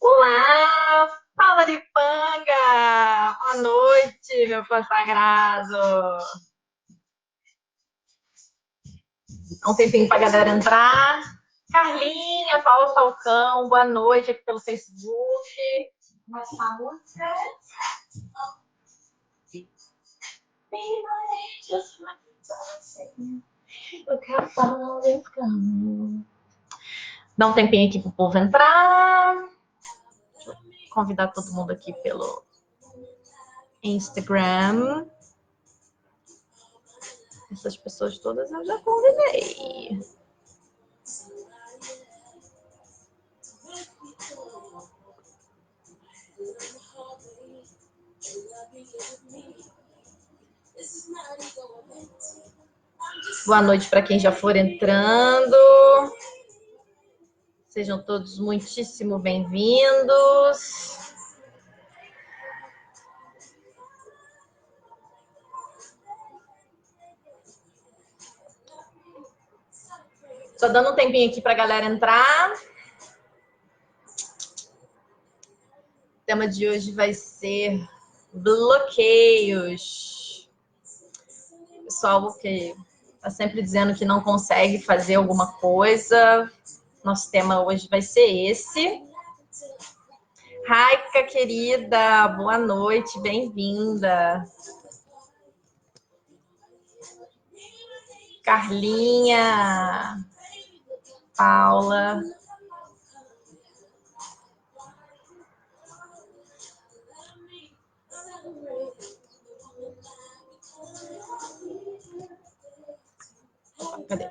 Olá, fala de panga! Boa noite, meu consagrado! Dá um tempinho pra galera entrar. Carlinha, Paulo Falcão, boa noite aqui pelo Facebook. Mas a música Dá um tempinho aqui pro povo entrar. Convidar todo mundo aqui pelo Instagram. Essas pessoas todas eu já convidei. Boa noite para quem já for entrando. Sejam todos muitíssimo bem-vindos. Só dando um tempinho aqui para a galera entrar. O tema de hoje vai ser bloqueios. Pessoal que está sempre dizendo que não consegue fazer alguma coisa. Nosso tema hoje vai ser esse. Raika, querida, boa noite, bem-vinda. Carlinha, Paula. Cadê?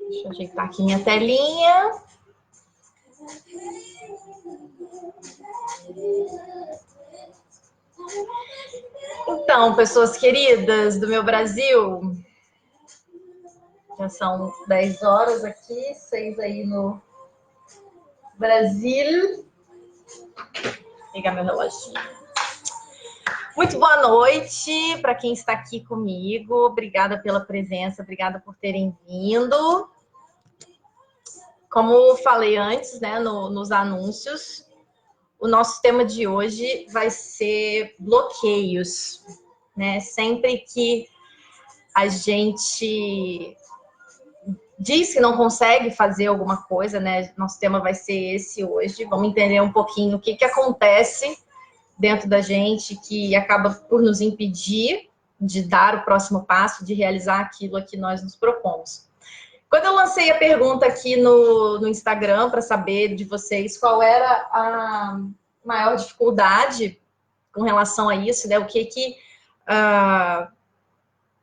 Deixa eu ajeitar aqui minha telinha. Então, pessoas queridas do meu Brasil, já são 10 horas aqui, 6 aí no Brasil. Vou pegar meu reloginho. Muito boa noite para quem está aqui comigo. Obrigada pela presença, obrigada por terem vindo. Como falei antes, né, nos anúncios, o nosso tema de hoje vai ser bloqueios, né? Sempre que a gente diz que não consegue fazer alguma coisa, né? Nosso tema vai ser esse hoje. Vamos entender um pouquinho o que acontece dentro da gente que acaba por nos impedir de dar o próximo passo, de realizar aquilo a que nós nos propomos. Quando eu lancei a pergunta aqui no Instagram para saber de vocês qual era a maior dificuldade com relação a isso, né? O que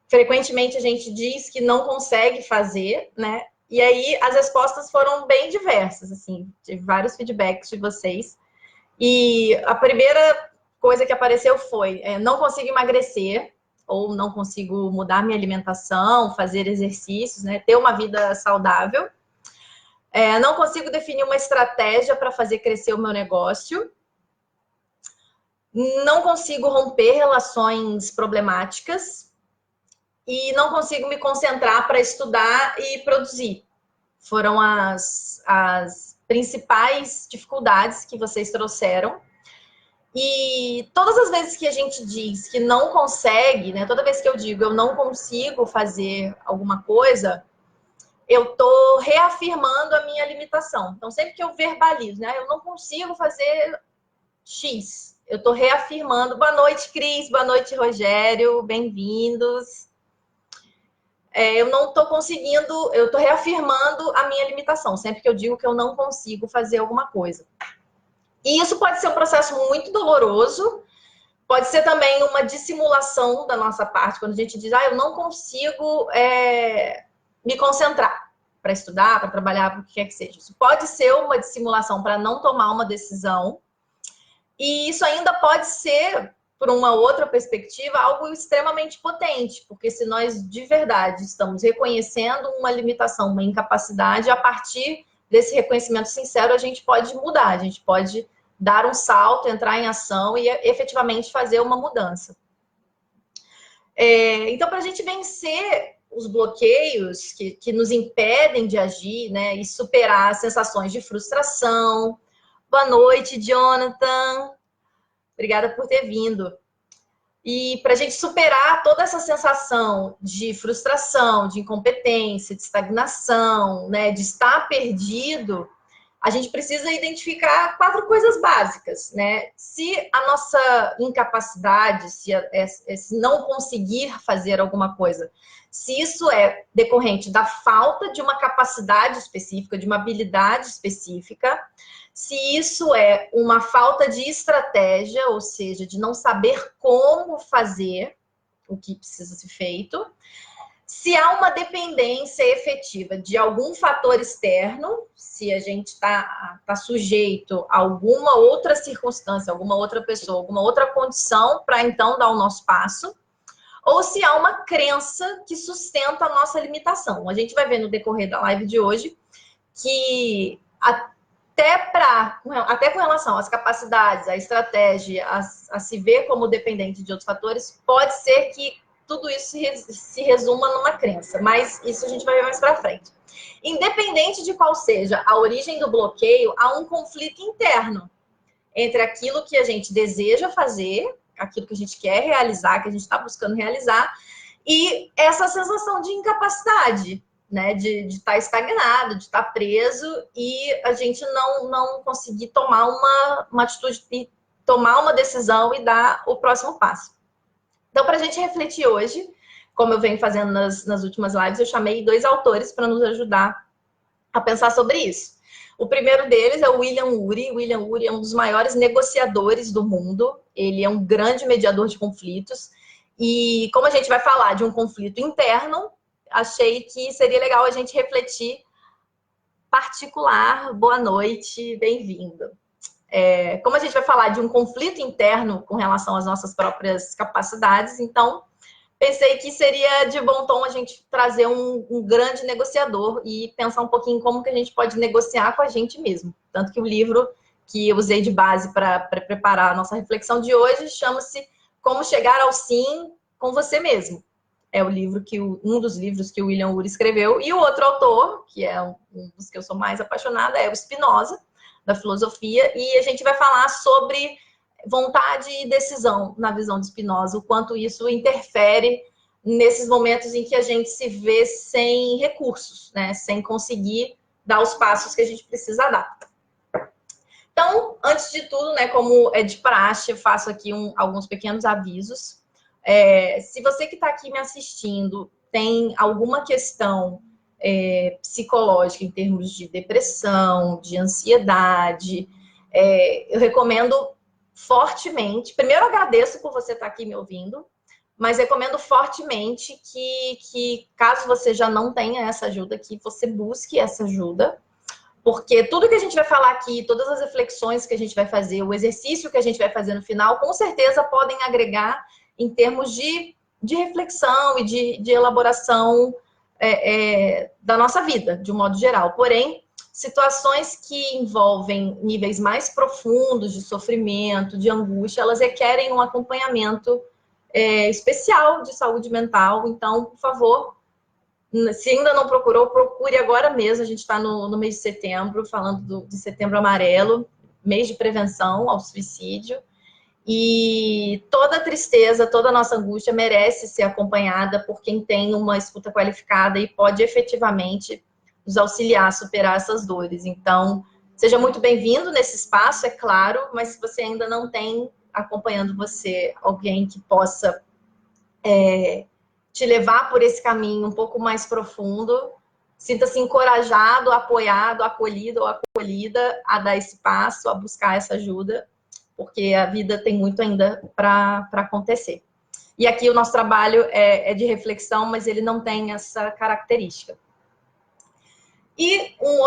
frequentemente a gente diz que não consegue fazer, né? E aí as respostas foram bem diversas, assim, tive vários feedbacks de vocês. E a primeira coisa que apareceu foi não consigo emagrecer, ou não consigo mudar minha alimentação, fazer exercícios, né? Ter uma vida saudável. Não consigo definir uma estratégia para fazer crescer o meu negócio. Não consigo romper relações problemáticas. E não consigo me concentrar para estudar e produzir. Foram as principais dificuldades que vocês trouxeram. E todas as vezes que a gente diz que não consegue, né? Toda vez que eu digo eu não consigo fazer alguma coisa, eu tô reafirmando a minha limitação. Então, sempre que eu verbalizo, né? Eu não consigo fazer X, eu tô reafirmando. Boa noite, Cris. Boa noite, Rogério. Bem-vindos. Eu não estou conseguindo, eu estou reafirmando a minha limitação, sempre que eu digo que eu não consigo fazer alguma coisa. E isso pode ser um processo muito doloroso, pode ser também uma dissimulação da nossa parte, quando a gente diz, eu não consigo me concentrar para estudar, para trabalhar, para o que quer que seja. Isso pode ser uma dissimulação para não tomar uma decisão, e isso ainda pode ser, por uma outra perspectiva, algo extremamente potente, porque se nós de verdade estamos reconhecendo uma limitação, uma incapacidade, a partir desse reconhecimento sincero a gente pode mudar, a gente pode dar um salto, entrar em ação e efetivamente fazer uma mudança. Então, para a gente vencer os bloqueios que nos impedem de agir, né, e superar as sensações de frustração. Boa noite, Jonathan. Obrigada por ter vindo. E para a gente superar toda essa sensação de frustração, de incompetência, de estagnação, né, de estar perdido, a gente precisa identificar 4 coisas básicas, né? Se a nossa incapacidade, se não conseguir fazer alguma coisa, se isso é decorrente da falta de uma capacidade específica, de uma habilidade específica, se isso é uma falta de estratégia, ou seja, de não saber como fazer o que precisa ser feito, se há uma dependência efetiva de algum fator externo, se a gente está sujeito a alguma outra circunstância, alguma outra pessoa, alguma outra condição para então dar o nosso passo, ou se há uma crença que sustenta a nossa limitação. A gente vai ver no decorrer da live de hoje que até com relação às capacidades, à estratégia, a se ver como dependente de outros fatores, pode ser que tudo isso se resuma numa crença, mas isso a gente vai ver mais para frente. Independente de qual seja a origem do bloqueio, há um conflito interno entre aquilo que a gente deseja fazer, aquilo que a gente quer realizar, que a gente está buscando realizar, e essa sensação de incapacidade, né, de estar estagnado, de estar preso e a gente não conseguir tomar uma atitude, tomar uma decisão e dar o próximo passo. Então, para a gente refletir hoje, como eu venho fazendo nas últimas lives, eu chamei 2 autores para nos ajudar a pensar sobre isso. O primeiro deles é o William Ury. O William Ury é um dos maiores negociadores do mundo. Ele é um grande mediador de conflitos. E como a gente vai falar de um conflito interno, achei que seria legal a gente refletir particular. Boa noite, bem-vindo. Como a gente vai falar de um conflito interno com relação às nossas próprias capacidades, então pensei que seria de bom tom a gente trazer um grande negociador e pensar um pouquinho como que a gente pode negociar com a gente mesmo. Tanto que o livro que eu usei de base para preparar a nossa reflexão de hoje chama-se Como Chegar ao Sim com Você Mesmo. É o livro um dos livros que o William Ury escreveu. E o outro autor, que é um dos que eu sou mais apaixonada, é o Spinoza, da filosofia, e a gente vai falar sobre vontade e decisão na visão de Spinoza, o quanto isso interfere nesses momentos em que a gente se vê sem recursos, né? Sem conseguir dar os passos que a gente precisa dar. Então, antes de tudo, né, como é de praxe, eu faço aqui alguns pequenos avisos. Se você que está aqui me assistindo tem alguma questão psicológica em termos de depressão, de ansiedade, eu recomendo fortemente, primeiro agradeço por você estar aqui me ouvindo, mas recomendo fortemente que caso você já não tenha essa ajuda, que você busque essa ajuda, porque tudo que a gente vai falar aqui, todas as reflexões que a gente vai fazer, o exercício que a gente vai fazer no final, com certeza podem agregar em termos de reflexão e de elaboração da nossa vida, de um modo geral. Porém, situações que envolvem níveis mais profundos de sofrimento, de angústia, elas requerem um acompanhamento especial de saúde mental. Então, por favor, se ainda não procurou, procure agora mesmo. A gente está no mês de setembro, falando de Setembro Amarelo, mês de prevenção ao suicídio. E toda tristeza, toda nossa angústia merece ser acompanhada por quem tem uma escuta qualificada e pode efetivamente nos auxiliar a superar essas dores. Então, seja muito bem-vindo nesse espaço, é claro, mas se você ainda não tem acompanhando você alguém que possa te levar por esse caminho um pouco mais profundo, sinta-se encorajado, apoiado, acolhido ou acolhida a dar esse passo, a buscar essa ajuda, porque a vida tem muito ainda para acontecer. E aqui o nosso trabalho é de reflexão, mas ele não tem essa característica. E um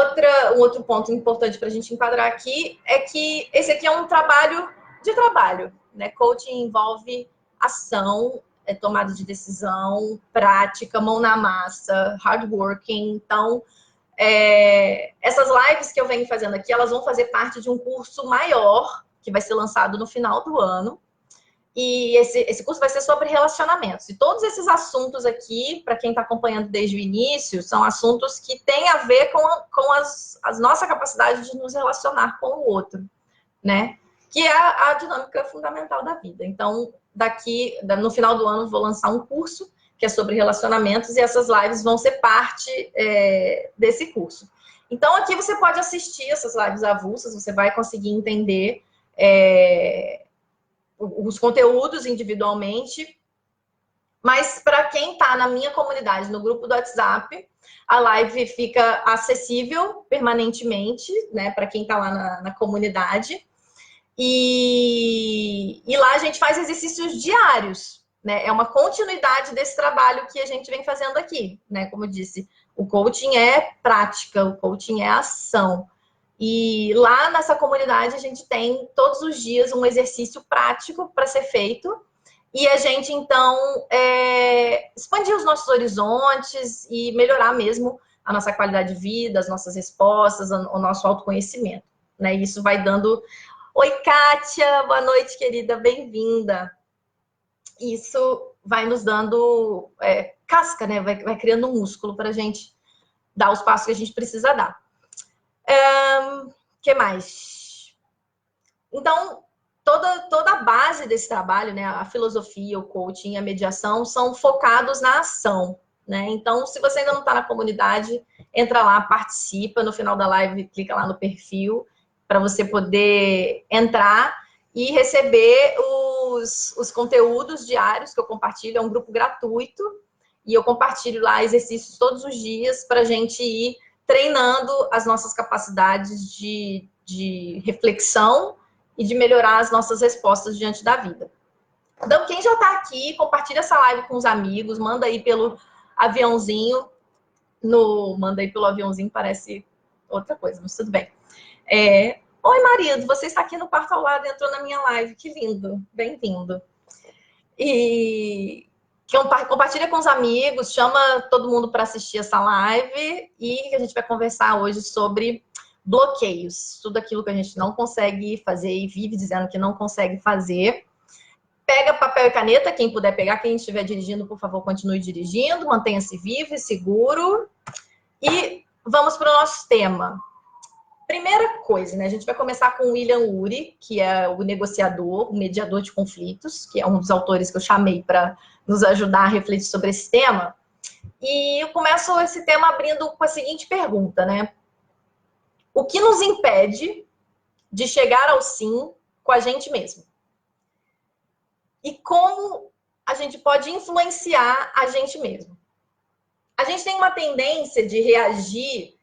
outro ponto importante para a gente enquadrar aqui é que esse aqui é um trabalho de trabalho, né? Coaching envolve ação, tomada de decisão, prática, mão na massa, hard working. Então, Essas lives que eu venho fazendo aqui, elas vão fazer parte de um curso maior, que vai ser lançado no final do ano. E esse curso vai ser sobre relacionamentos. E todos esses assuntos aqui, para quem está acompanhando desde o início, são assuntos que têm a ver com as nossa capacidade de nos relacionar com o outro, né? Que é a dinâmica fundamental da vida. Então, no final do ano, vou lançar um curso que é sobre relacionamentos, e essas lives vão ser parte desse curso. Então, aqui você pode assistir essas lives avulsas, você vai conseguir entender os conteúdos individualmente, mas para quem está na minha comunidade, no grupo do WhatsApp, a live fica acessível permanentemente, né, para quem está lá na comunidade. E lá a gente faz exercícios diários, né? É uma continuidade desse trabalho que a gente vem fazendo aqui, né? Como eu disse, o coaching é prática, o coaching é ação. E lá nessa comunidade a gente tem todos os dias um exercício prático para ser feito, e a gente então expandir os nossos horizontes e melhorar mesmo a nossa qualidade de vida, as nossas respostas, o nosso autoconhecimento, né? E isso vai dando... Oi, Kátia, boa noite, querida, bem-vinda. Isso vai nos dando casca, né? Vai criando um músculo para a gente dar os passos que a gente precisa dar. Que mais? Então, toda a base desse trabalho, né, a filosofia, o coaching, a mediação, são focados na ação, né? Então, se você ainda não está na comunidade, entra lá, participa. No final da live, clica lá no perfil para você poder entrar e receber os conteúdos diários que eu compartilho. É um grupo gratuito e eu compartilho lá exercícios todos os dias para a gente ir treinando as nossas capacidades de reflexão e de melhorar as nossas respostas diante da vida. Então, quem já está aqui, compartilha essa live com os amigos, manda aí pelo aviãozinho. Manda aí pelo aviãozinho, parece outra coisa, mas tudo bem. Oi, marido, você está aqui no quarto ao lado, entrou na minha live, que lindo, bem-vindo. E compartilha com os amigos, chama todo mundo para assistir essa live, e a gente vai conversar hoje sobre bloqueios, tudo aquilo que a gente não consegue fazer e vive dizendo que não consegue fazer. Pega papel e caneta, quem puder pegar, quem estiver dirigindo, por favor, continue dirigindo, mantenha-se vivo e seguro. E vamos para o nosso tema. Primeira coisa, né? A gente vai começar com o William Ury, que é o negociador, o mediador de conflitos, que é um dos autores que eu chamei para nos ajudar a refletir sobre esse tema. E eu começo esse tema abrindo com a seguinte pergunta, né? O que nos impede de chegar ao sim com a gente mesmo? E como a gente pode influenciar a gente mesmo? A gente tem uma tendência de reagir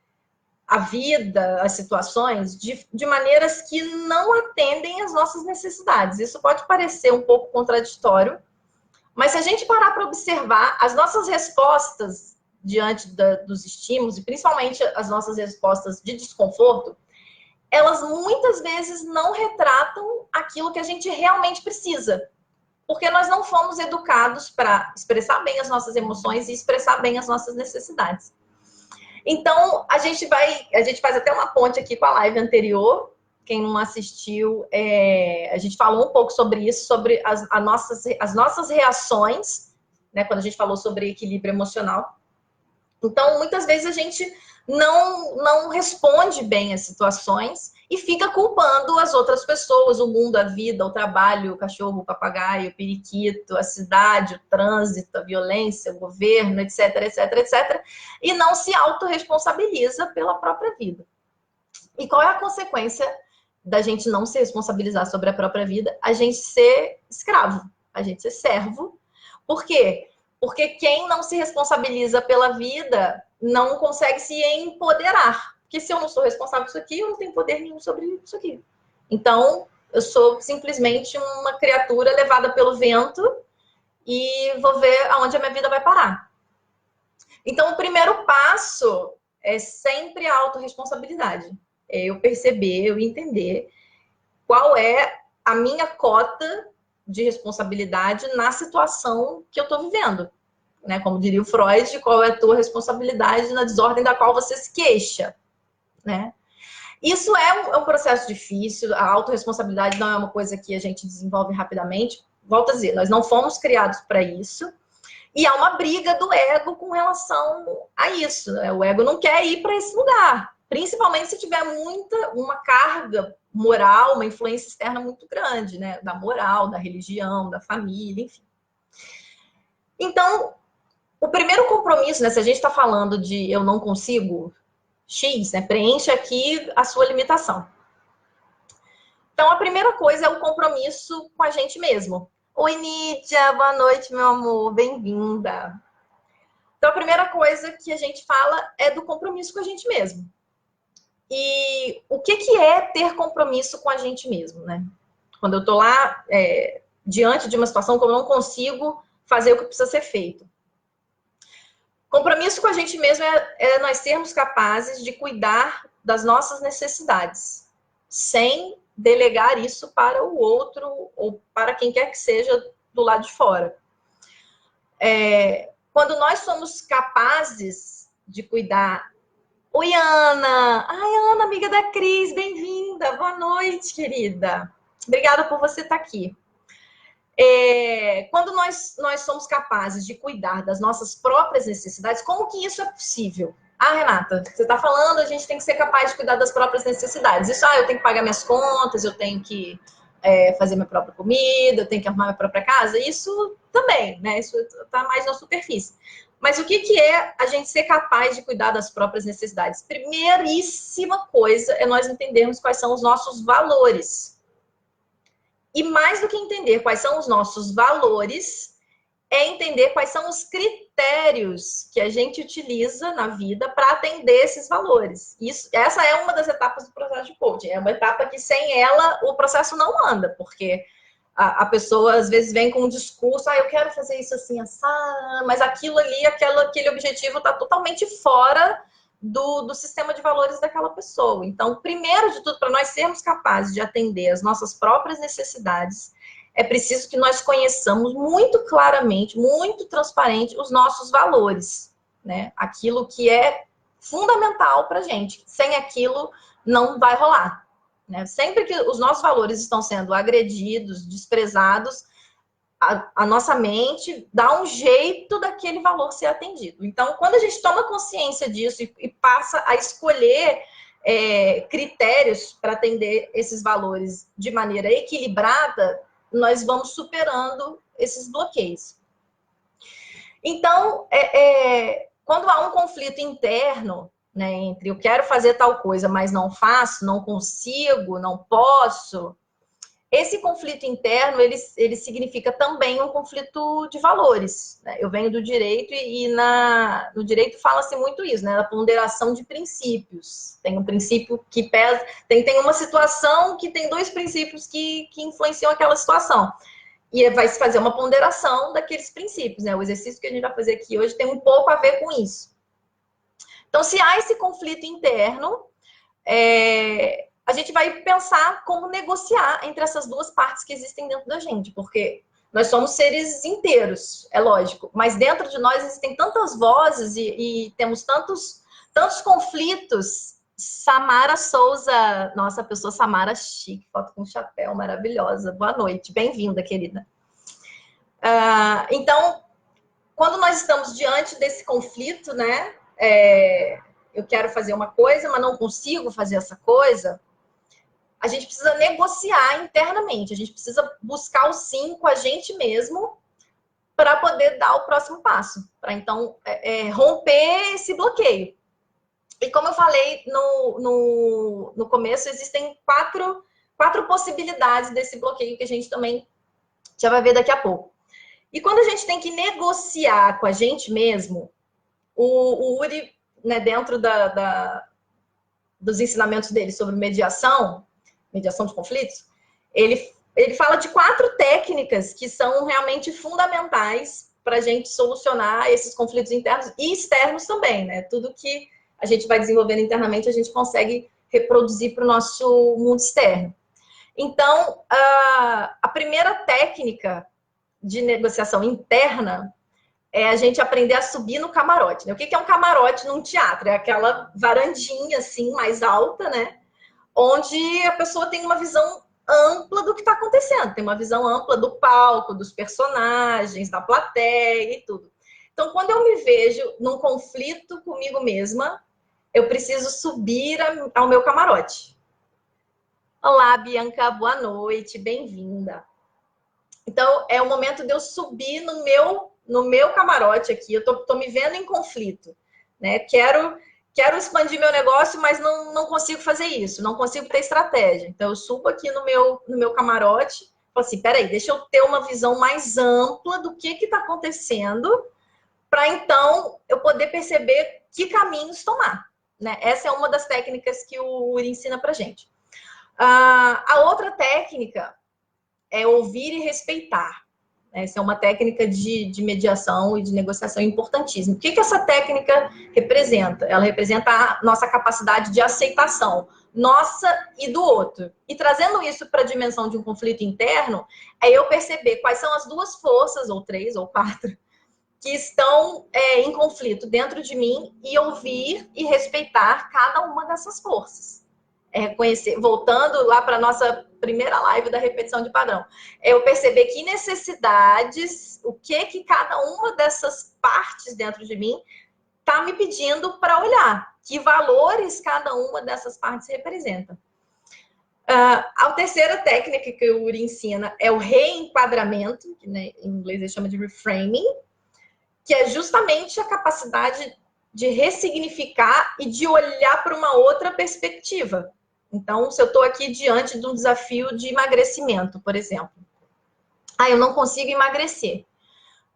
à vida, às situações, de maneiras que não atendem às nossas necessidades. Isso pode parecer um pouco contraditório, mas se a gente parar para observar as nossas respostas diante dos estímulos, e principalmente as nossas respostas de desconforto, elas muitas vezes não retratam aquilo que a gente realmente precisa. Porque nós não fomos educados para expressar bem as nossas emoções e expressar bem as nossas necessidades. Então, a gente faz até uma ponte aqui com a live anterior. Quem não assistiu, a gente falou um pouco sobre isso, sobre as nossas reações, né, quando a gente falou sobre equilíbrio emocional. Então, muitas vezes a gente não responde bem às situações e fica culpando as outras pessoas, o mundo, a vida, o trabalho, o cachorro, o papagaio, o periquito, a cidade, o trânsito, a violência, o governo, etc, etc, etc. E não se autorresponsabiliza pela própria vida. E qual é a consequência da gente não se responsabilizar sobre a própria vida? A gente ser escravo, a gente ser servo. Por quê? Porque quem não se responsabiliza pela vida não consegue se empoderar. Porque se eu não sou responsável por isso aqui, eu não tenho poder nenhum sobre isso aqui. Então, eu sou simplesmente uma criatura levada pelo vento e vou ver aonde a minha vida vai parar. Então, o primeiro passo é sempre a autorresponsabilidade. É eu perceber, eu entender qual é a minha cota de responsabilidade na situação que eu estou vivendo. né? Como diria o Freud, qual é a tua responsabilidade na desordem da qual você se queixa, né? Isso é um processo difícil, a autorresponsabilidade não é uma coisa que a gente desenvolve rapidamente. Volto a dizer, nós não fomos criados para isso. E há uma briga do ego com relação a isso, né? O ego não quer ir para esse lugar, principalmente se tiver uma carga moral, uma influência externa muito grande, né? Da moral, da religião, da família, enfim. Então, o primeiro compromisso, né? Se a gente está falando de eu não consigo X, né? Preencha aqui a sua limitação. Então, a primeira coisa é o compromisso com a gente mesmo. Oi, Nídia, boa noite, meu amor, bem-vinda. Então, a primeira coisa que a gente fala é do compromisso com a gente mesmo. E o que é ter compromisso com a gente mesmo, né? Quando eu tô lá, diante de uma situação que eu não consigo fazer o que precisa ser feito. Compromisso com a gente mesmo é nós sermos capazes de cuidar das nossas necessidades, sem delegar isso para o outro ou para quem quer que seja do lado de fora. Quando nós somos capazes de cuidar... Oi, Ana! Ai, Ana, amiga da Cris, bem-vinda! Boa noite, querida! Obrigada por você estar aqui. Quando nós somos capazes de cuidar das nossas próprias necessidades, como que isso é possível? Ah, Renata, você está falando, a gente tem que ser capaz de cuidar das próprias necessidades. Isso, eu tenho que pagar minhas contas, eu tenho que fazer minha própria comida, eu tenho que arrumar minha própria casa. Isso também, né? Isso está mais na superfície. Mas o que é a gente ser capaz de cuidar das próprias necessidades? Primeiríssima coisa é nós entendermos quais são os nossos valores. E mais do que entender quais são os nossos valores, é entender quais são os critérios que a gente utiliza na vida para atender esses valores. Essa é uma das etapas do processo de coaching. É uma etapa que sem ela o processo não anda, porque a pessoa às vezes vem com um discurso, eu quero fazer isso assim, mas aquilo ali, aquele objetivo está totalmente fora do sistema de valores daquela pessoa. Então, primeiro de tudo, para nós sermos capazes de atender as nossas próprias necessidades, é preciso que nós conheçamos muito claramente, muito transparente, os nossos valores, né? Aquilo que é fundamental para a gente. Sem aquilo, não vai rolar, né? Sempre que os nossos valores estão sendo agredidos, desprezados, a nossa mente dá um jeito daquele valor ser atendido. Então, quando a gente toma consciência disso e passa a escolher critérios para atender esses valores de maneira equilibrada, nós vamos superando esses bloqueios. Então, quando há um conflito interno, né, entre eu quero fazer tal coisa, mas não faço, não consigo, não posso... Esse conflito interno, ele significa também um conflito de valores, né? Eu venho do direito e no direito fala-se muito isso, né? Da ponderação de princípios. Tem um princípio que pesa... Tem uma situação que tem dois princípios que influenciam aquela situação. E vai se fazer uma ponderação daqueles princípios, né? O exercício que a gente vai fazer aqui hoje tem um pouco a ver com isso. Então, se há esse conflito interno... a gente vai pensar como negociar entre essas duas partes que existem dentro da gente, porque nós somos seres inteiros, é lógico, mas dentro de nós existem tantas vozes e temos tantos conflitos. Samara Souza, nossa, pessoa Samara chique, foto com chapéu, maravilhosa. Boa noite, bem-vinda, querida. Então, quando nós estamos diante desse conflito, né, eu quero fazer uma coisa, mas não consigo fazer essa coisa, a gente precisa negociar internamente, a gente precisa buscar o sim com a gente mesmo para poder dar o próximo passo, para então romper esse bloqueio. E como eu falei no começo, existem quatro possibilidades desse bloqueio que a gente também já vai ver daqui a pouco. E quando a gente tem que negociar com a gente mesmo, o Uri, né, dentro dos ensinamentos dele sobre mediação de conflitos, ele fala de 4 técnicas que são realmente fundamentais para a gente solucionar esses conflitos internos e externos também, né? Tudo que a gente vai desenvolvendo internamente, a gente consegue reproduzir para o nosso mundo externo. Então, a primeira técnica de negociação interna é a gente aprender a subir no camarote, né? O que é um camarote num teatro? É aquela varandinha, assim, mais alta, né? Onde a pessoa tem uma visão ampla do que está acontecendo, tem uma visão ampla do palco, dos personagens, da plateia e tudo. Então, quando eu me vejo num conflito comigo mesma, eu preciso subir ao meu camarote. Olá, Bianca, boa noite, bem-vinda. Então, é o momento de eu subir no meu camarote aqui. Eu tô me vendo em conflito, né? Quero expandir meu negócio, mas não consigo fazer isso, não consigo ter estratégia. Então, eu subo aqui no meu camarote, falo assim, peraí, deixa eu ter uma visão mais ampla do que está acontecendo, para então eu poder perceber que caminhos tomar, né? Essa é uma das técnicas que o Uri ensina pra gente. A outra técnica é ouvir e respeitar. Essa é uma técnica de mediação e de negociação importantíssima. O que essa técnica representa? Ela representa a nossa capacidade de aceitação, nossa e do outro. E trazendo isso para a dimensão de um conflito interno, é eu perceber quais são as duas forças, ou três, ou quatro, que estão em conflito dentro de mim e ouvir e respeitar cada uma dessas forças. Reconhecer, voltando lá para a nossa primeira live da repetição de padrão, eu perceber que necessidades, o que cada uma dessas partes dentro de mim está me pedindo para olhar, que valores cada uma dessas partes representa. A terceira técnica que o Uri ensina é o reenquadramento, que, né, em inglês ele chama de reframing, que é justamente a capacidade de ressignificar e de olhar para uma outra perspectiva. Então, se eu estou aqui diante de um desafio de emagrecimento, por exemplo. Eu não consigo emagrecer.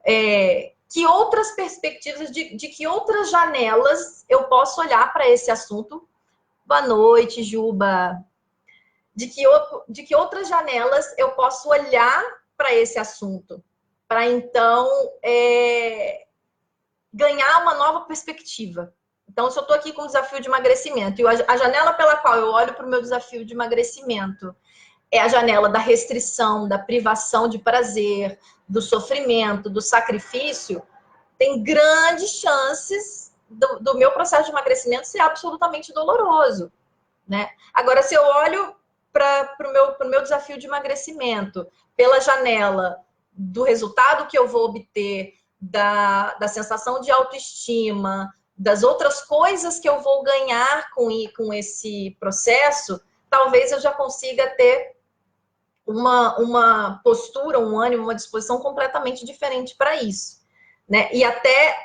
Que outras perspectivas, de que outras janelas eu posso olhar para esse assunto? Boa noite, Juba. De que outras janelas eu posso olhar para esse assunto? Para, então, ganhar uma nova perspectiva. Então, se eu estou aqui com um desafio de emagrecimento, e a janela pela qual eu olho para o meu desafio de emagrecimento é a janela da restrição, da privação de prazer, do sofrimento, do sacrifício, tem grandes chances do meu processo de emagrecimento ser absolutamente doloroso, né? Agora, se eu olho para o meu desafio de emagrecimento pela janela do resultado que eu vou obter, da sensação de autoestima, das outras coisas que eu vou ganhar com esse processo, talvez eu já consiga ter uma postura, um ânimo, uma disposição completamente diferente para isso, né? E até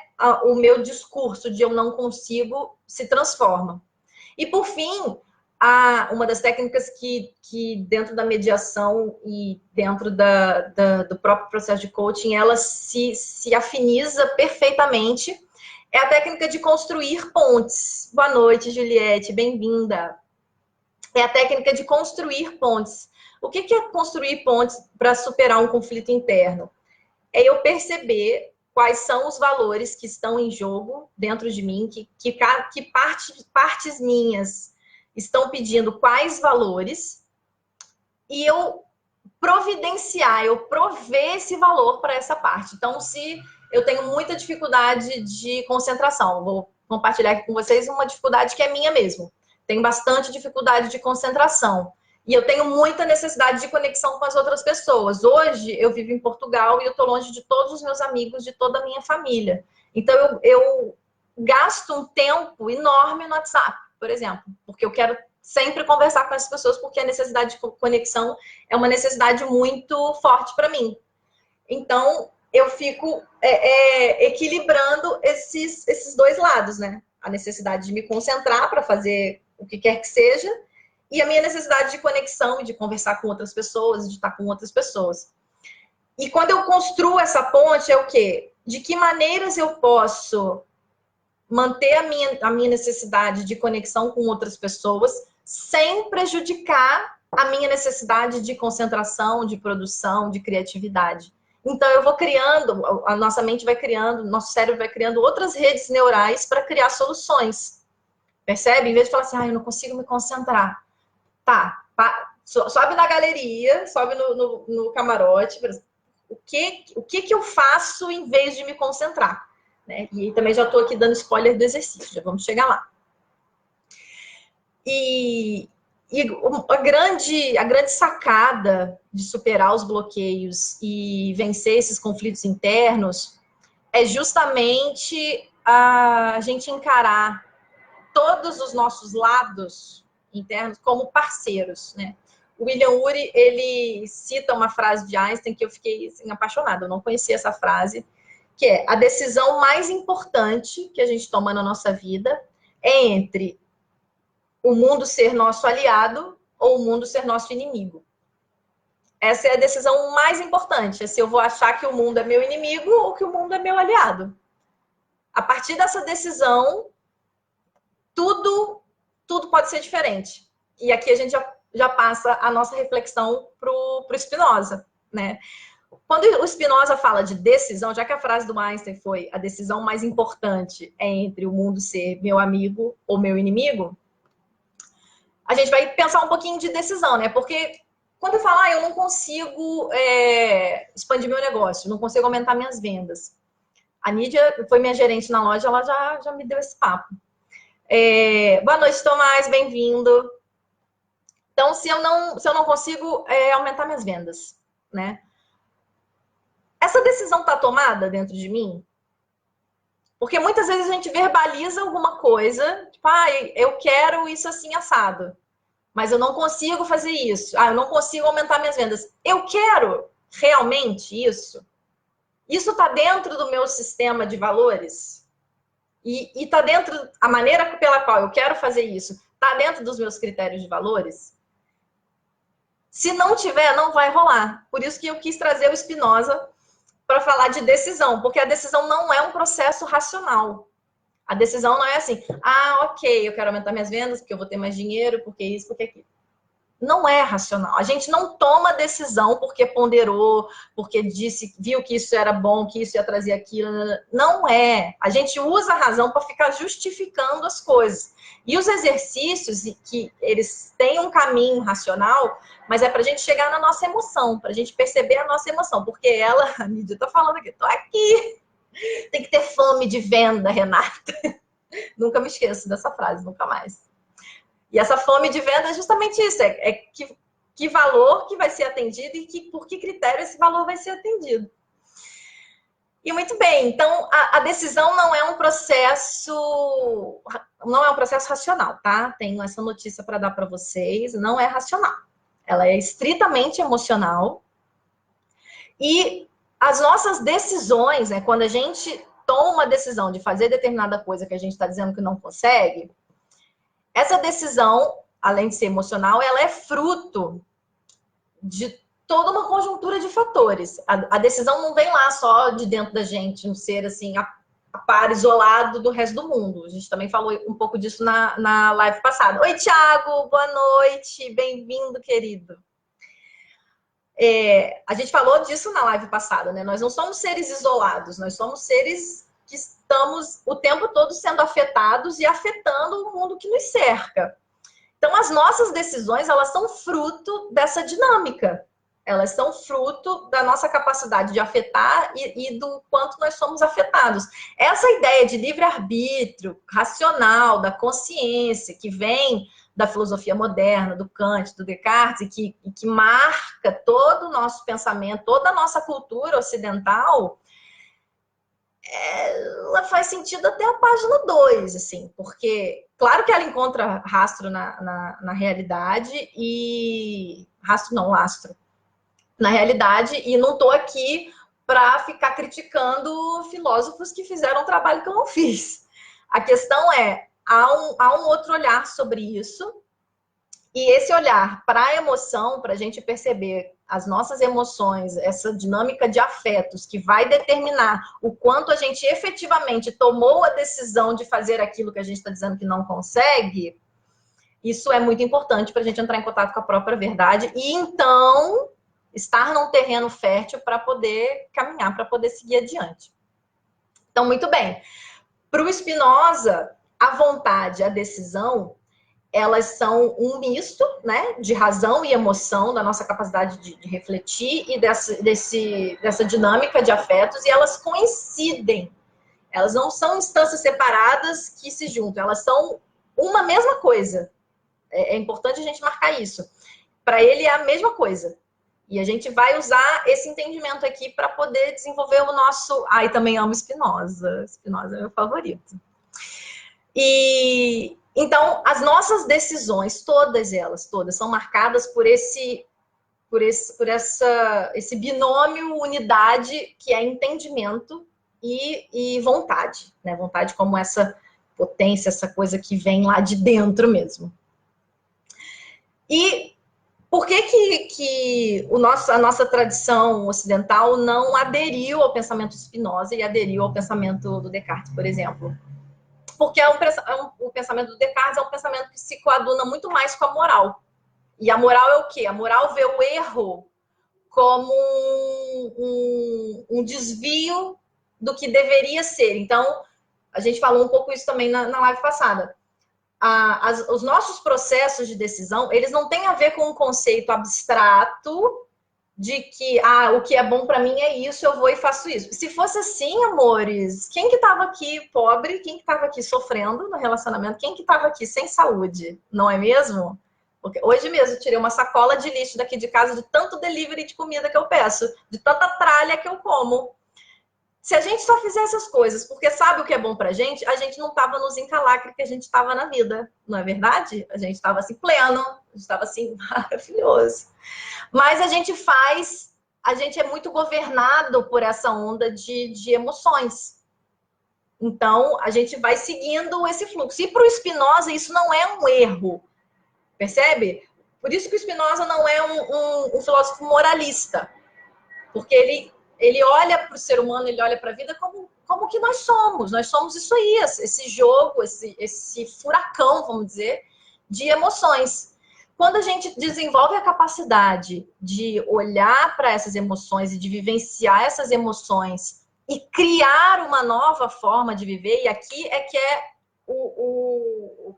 o meu discurso de eu não consigo se transforma. E por fim, uma das técnicas que dentro da mediação e dentro do próprio processo de coaching, ela se afiniza perfeitamente, é a técnica de construir pontes. Boa noite, Juliette, bem-vinda. É a técnica de construir pontes. O que é construir pontes para superar um conflito interno? É eu perceber quais são os valores que estão em jogo dentro de mim, que partes minhas estão pedindo quais valores, e eu providenciar, eu prover esse valor para essa parte. Então, se eu tenho muita dificuldade de concentração, vou compartilhar aqui com vocês uma dificuldade que é minha mesmo. Tenho bastante dificuldade de concentração. E eu tenho muita necessidade de conexão com as outras pessoas. Hoje, eu vivo em Portugal e eu estou longe de todos os meus amigos, de toda a minha família. Então, eu gasto um tempo enorme no WhatsApp, por exemplo, porque eu quero sempre conversar com essas pessoas, porque a necessidade de conexão é uma necessidade muito forte para mim. Então, eu fico equilibrando esses dois lados, né? A necessidade de me concentrar para fazer o que quer que seja, e a minha necessidade de conexão e de conversar com outras pessoas, de estar com outras pessoas. E quando eu construo essa ponte, é o quê? De que maneiras eu posso manter a minha necessidade de conexão com outras pessoas sem prejudicar a minha necessidade de concentração, de produção, de criatividade. Então, eu vou criando, a nossa mente vai criando, nosso cérebro vai criando outras redes neurais para criar soluções. Percebe? Em vez de falar assim, eu não consigo me concentrar. Tá, sobe na galeria, sobe no camarote, o que eu faço em vez de me concentrar, né? E também já estou aqui dando spoiler do exercício, já vamos chegar lá. E a grande sacada de superar os bloqueios e vencer esses conflitos internos é justamente a gente encarar todos os nossos lados internos como parceiros, né? O William Ury, ele cita uma frase de Einstein que eu fiquei assim, apaixonada, eu não conhecia essa frase, que é: a decisão mais importante que a gente toma na nossa vida é entre o mundo ser nosso aliado ou o mundo ser nosso inimigo. Essa é a decisão mais importante, é se eu vou achar que o mundo é meu inimigo ou que o mundo é meu aliado. A partir dessa decisão, tudo pode ser diferente. E aqui a gente já passa a nossa reflexão para o Spinoza, né? Quando o Spinoza fala de decisão, já que a frase do Einstein foi a decisão mais importante é entre o mundo ser meu amigo ou meu inimigo, a gente vai pensar um pouquinho de decisão, né? Porque quando eu falo, eu não consigo expandir meu negócio, não consigo aumentar minhas vendas. A Nídia foi minha gerente na loja, ela já me deu esse papo. Boa noite, Tomás, bem-vindo. Então, se eu não consigo aumentar minhas vendas, né? Essa decisão está tomada dentro de mim? Porque muitas vezes a gente verbaliza alguma coisa, tipo, eu quero isso assim assado, mas eu não consigo fazer isso. Eu não consigo aumentar minhas vendas. Eu quero realmente isso? Isso está dentro do meu sistema de valores? E está dentro, a maneira pela qual eu quero fazer isso, está dentro dos meus critérios de valores? Se não tiver, não vai rolar. Por isso que eu quis trazer o Spinoza para falar de decisão, porque a decisão não é um processo racional. A decisão não é assim, ok, eu quero aumentar minhas vendas porque eu vou ter mais dinheiro, porque isso, porque aquilo. Não é racional. A gente não toma decisão porque ponderou, porque viu que isso era bom, que isso ia trazer aquilo. Não é. A gente usa a razão para ficar justificando as coisas. E os exercícios, que eles têm um caminho racional, mas é para a gente chegar na nossa emoção, para a gente perceber a nossa emoção. Porque ela, a Nídia está falando aqui, estou aqui. Tem que ter fome de venda, Renata. Nunca me esqueço dessa frase, nunca mais. E essa fome de venda é justamente isso, que valor que vai ser atendido e por que critério esse valor vai ser atendido. E muito bem, então a decisão não é um processo racional, tá? Tenho essa notícia para dar para vocês, não é racional. Ela é estritamente emocional. E as nossas decisões, né, quando a gente toma uma decisão de fazer determinada coisa que a gente está dizendo que não consegue, essa decisão, além de ser emocional, ela é fruto de toda uma conjuntura de fatores. A decisão não vem lá só de dentro da gente, um ser assim, a par, isolado do resto do mundo. A gente também falou um pouco disso na live passada. Oi, Thiago, boa noite, bem-vindo, querido. A gente falou disso na live passada, né? Nós não somos seres isolados, nós somos seres que estamos o tempo todo sendo afetados e afetando o mundo que nos cerca. Então, as nossas decisões, elas são fruto dessa dinâmica. Elas são fruto da nossa capacidade de afetar e do quanto nós somos afetados. Essa ideia de livre-arbítrio, racional, da consciência, que vem da filosofia moderna, do Kant, do Descartes, e que marca todo o nosso pensamento, toda a nossa cultura ocidental, ela faz sentido até a página 2, assim, porque, claro que ela encontra rastro na realidade e... lastro. Na realidade, e não estou aqui para ficar criticando filósofos que fizeram um trabalho que eu não fiz. A questão é, há um outro olhar sobre isso, e esse olhar para a emoção, para a gente perceber as nossas emoções, essa dinâmica de afetos que vai determinar o quanto a gente efetivamente tomou a decisão de fazer aquilo que a gente está dizendo que não consegue, isso é muito importante para a gente entrar em contato com a própria verdade e então estar num terreno fértil para poder caminhar, para poder seguir adiante. Então, muito bem. Para o Spinoza, a vontade, a decisão, elas são um misto, né, de razão e emoção, da nossa capacidade de refletir e dessa dinâmica de afetos, e elas coincidem. Elas não são instâncias separadas que se juntam, elas são uma mesma coisa. É importante a gente marcar isso. Para ele é a mesma coisa. E a gente vai usar esse entendimento aqui para poder desenvolver o nosso... Ah, e também amo Spinoza. Spinoza é meu favorito. E então, as nossas decisões, todas elas, todas, são marcadas por esse binômio unidade que é entendimento e vontade, né? Vontade como essa potência, essa coisa que vem lá de dentro mesmo. E por que a nossa tradição ocidental não aderiu ao pensamento Spinoza e aderiu ao pensamento do Descartes, por exemplo? Porque o pensamento do Descartes é um pensamento que se coaduna muito mais com a moral. E a moral é o quê? A moral vê o erro como um desvio do que deveria ser. Então, a gente falou um pouco isso também na live passada. Os nossos processos de decisão, eles não têm a ver com um conceito abstrato de que o que é bom para mim é isso, eu vou e faço isso. Se fosse assim, amores, quem que estava aqui pobre, quem que estava aqui sofrendo no relacionamento, quem que estava aqui sem saúde, não é mesmo? Porque hoje mesmo eu tirei uma sacola de lixo daqui de casa de tanto delivery de comida que eu peço, de tanta tralha que eu como. Se a gente só fizesse as coisas porque sabe o que é bom pra gente, a gente não estava nos encalacres que a gente estava na vida, não é verdade? A gente estava assim pleno, a gente estava assim maravilhoso. Mas a gente é muito governado por essa onda de emoções. Então, a gente vai seguindo esse fluxo. E para o Spinoza, isso não é um erro, percebe? Por isso que o Spinoza não é um filósofo moralista, porque ele olha para o ser humano, ele olha para a vida como que nós somos. Nós somos isso aí, esse jogo, esse furacão, vamos dizer, de emoções. Quando a gente desenvolve a capacidade de olhar para essas emoções e de vivenciar essas emoções e criar uma nova forma de viver, e aqui é que é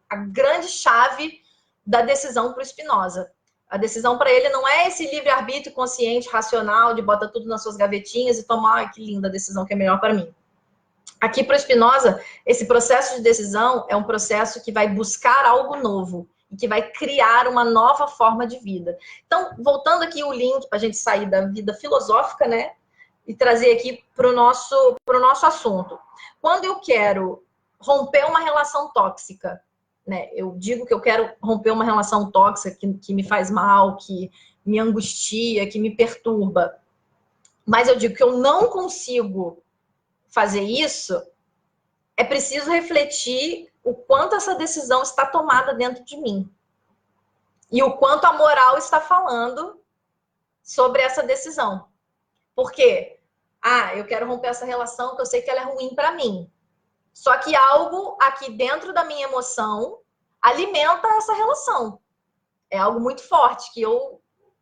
a grande chave da decisão para o Spinoza. A decisão para ele não é esse livre-arbítrio consciente, racional, de bota tudo nas suas gavetinhas e tomar, que linda decisão que é melhor para mim. Aqui para o Spinoza, esse processo de decisão é um processo que vai buscar algo novo e que vai criar uma nova forma de vida. Então, voltando aqui o link para a gente sair da vida filosófica, né? E trazer aqui para o nosso assunto. Quando eu quero romper uma relação tóxica, né? Eu digo que eu quero romper uma relação tóxica que me faz mal, que me angustia, que me perturba. Mas eu digo que eu não consigo fazer isso, é preciso refletir o quanto essa decisão está tomada dentro de mim. E o quanto a moral está falando sobre essa decisão. Por quê? Eu quero romper essa relação que eu sei que ela é ruim para mim. Só que algo aqui dentro da minha emoção alimenta essa relação. É algo muito forte que eu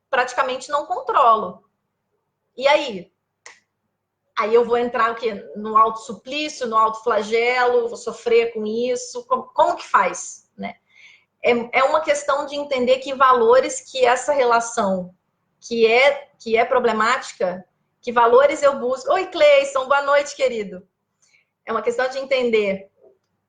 praticamente não controlo. E aí? Aí eu vou entrar o quê? No autossuplício, no autoflagelo, vou sofrer com isso. Como que faz? Né? É uma questão de entender que valores que essa relação que é problemática, que valores eu busco. Oi, Cleison, boa noite, querido. É uma questão de entender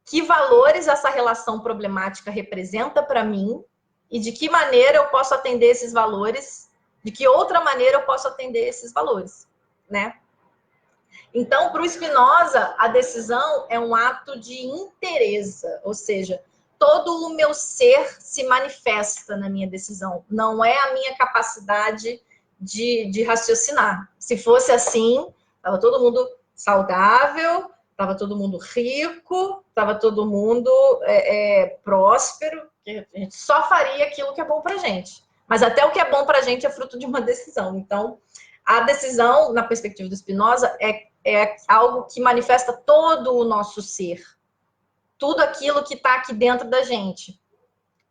que valores essa relação problemática representa para mim e de que maneira eu posso atender esses valores, de que outra maneira eu posso atender esses valores, né? Então, para o Spinoza, a decisão é um ato de inteireza, ou seja, todo o meu ser se manifesta na minha decisão. Não é a minha capacidade de raciocinar. Se fosse assim, estava todo mundo saudável, estava todo mundo rico, estava todo mundo próspero, a gente só faria aquilo que é bom para a gente. Mas até o que é bom para a gente é fruto de uma decisão. Então, a decisão, na perspectiva do Spinoza, é algo que manifesta todo o nosso ser. Tudo aquilo que está aqui dentro da gente.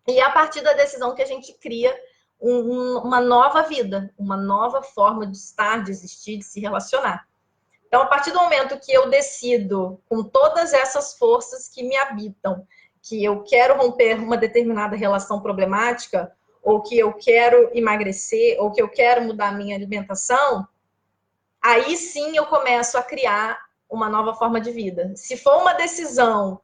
E é a partir da decisão que a gente cria uma nova vida, uma nova forma de estar, de existir, de se relacionar. Então, a partir do momento que eu decido, com todas essas forças que me habitam, que eu quero romper uma determinada relação problemática, ou que eu quero emagrecer, ou que eu quero mudar a minha alimentação, aí sim eu começo a criar uma nova forma de vida. Se for uma decisão,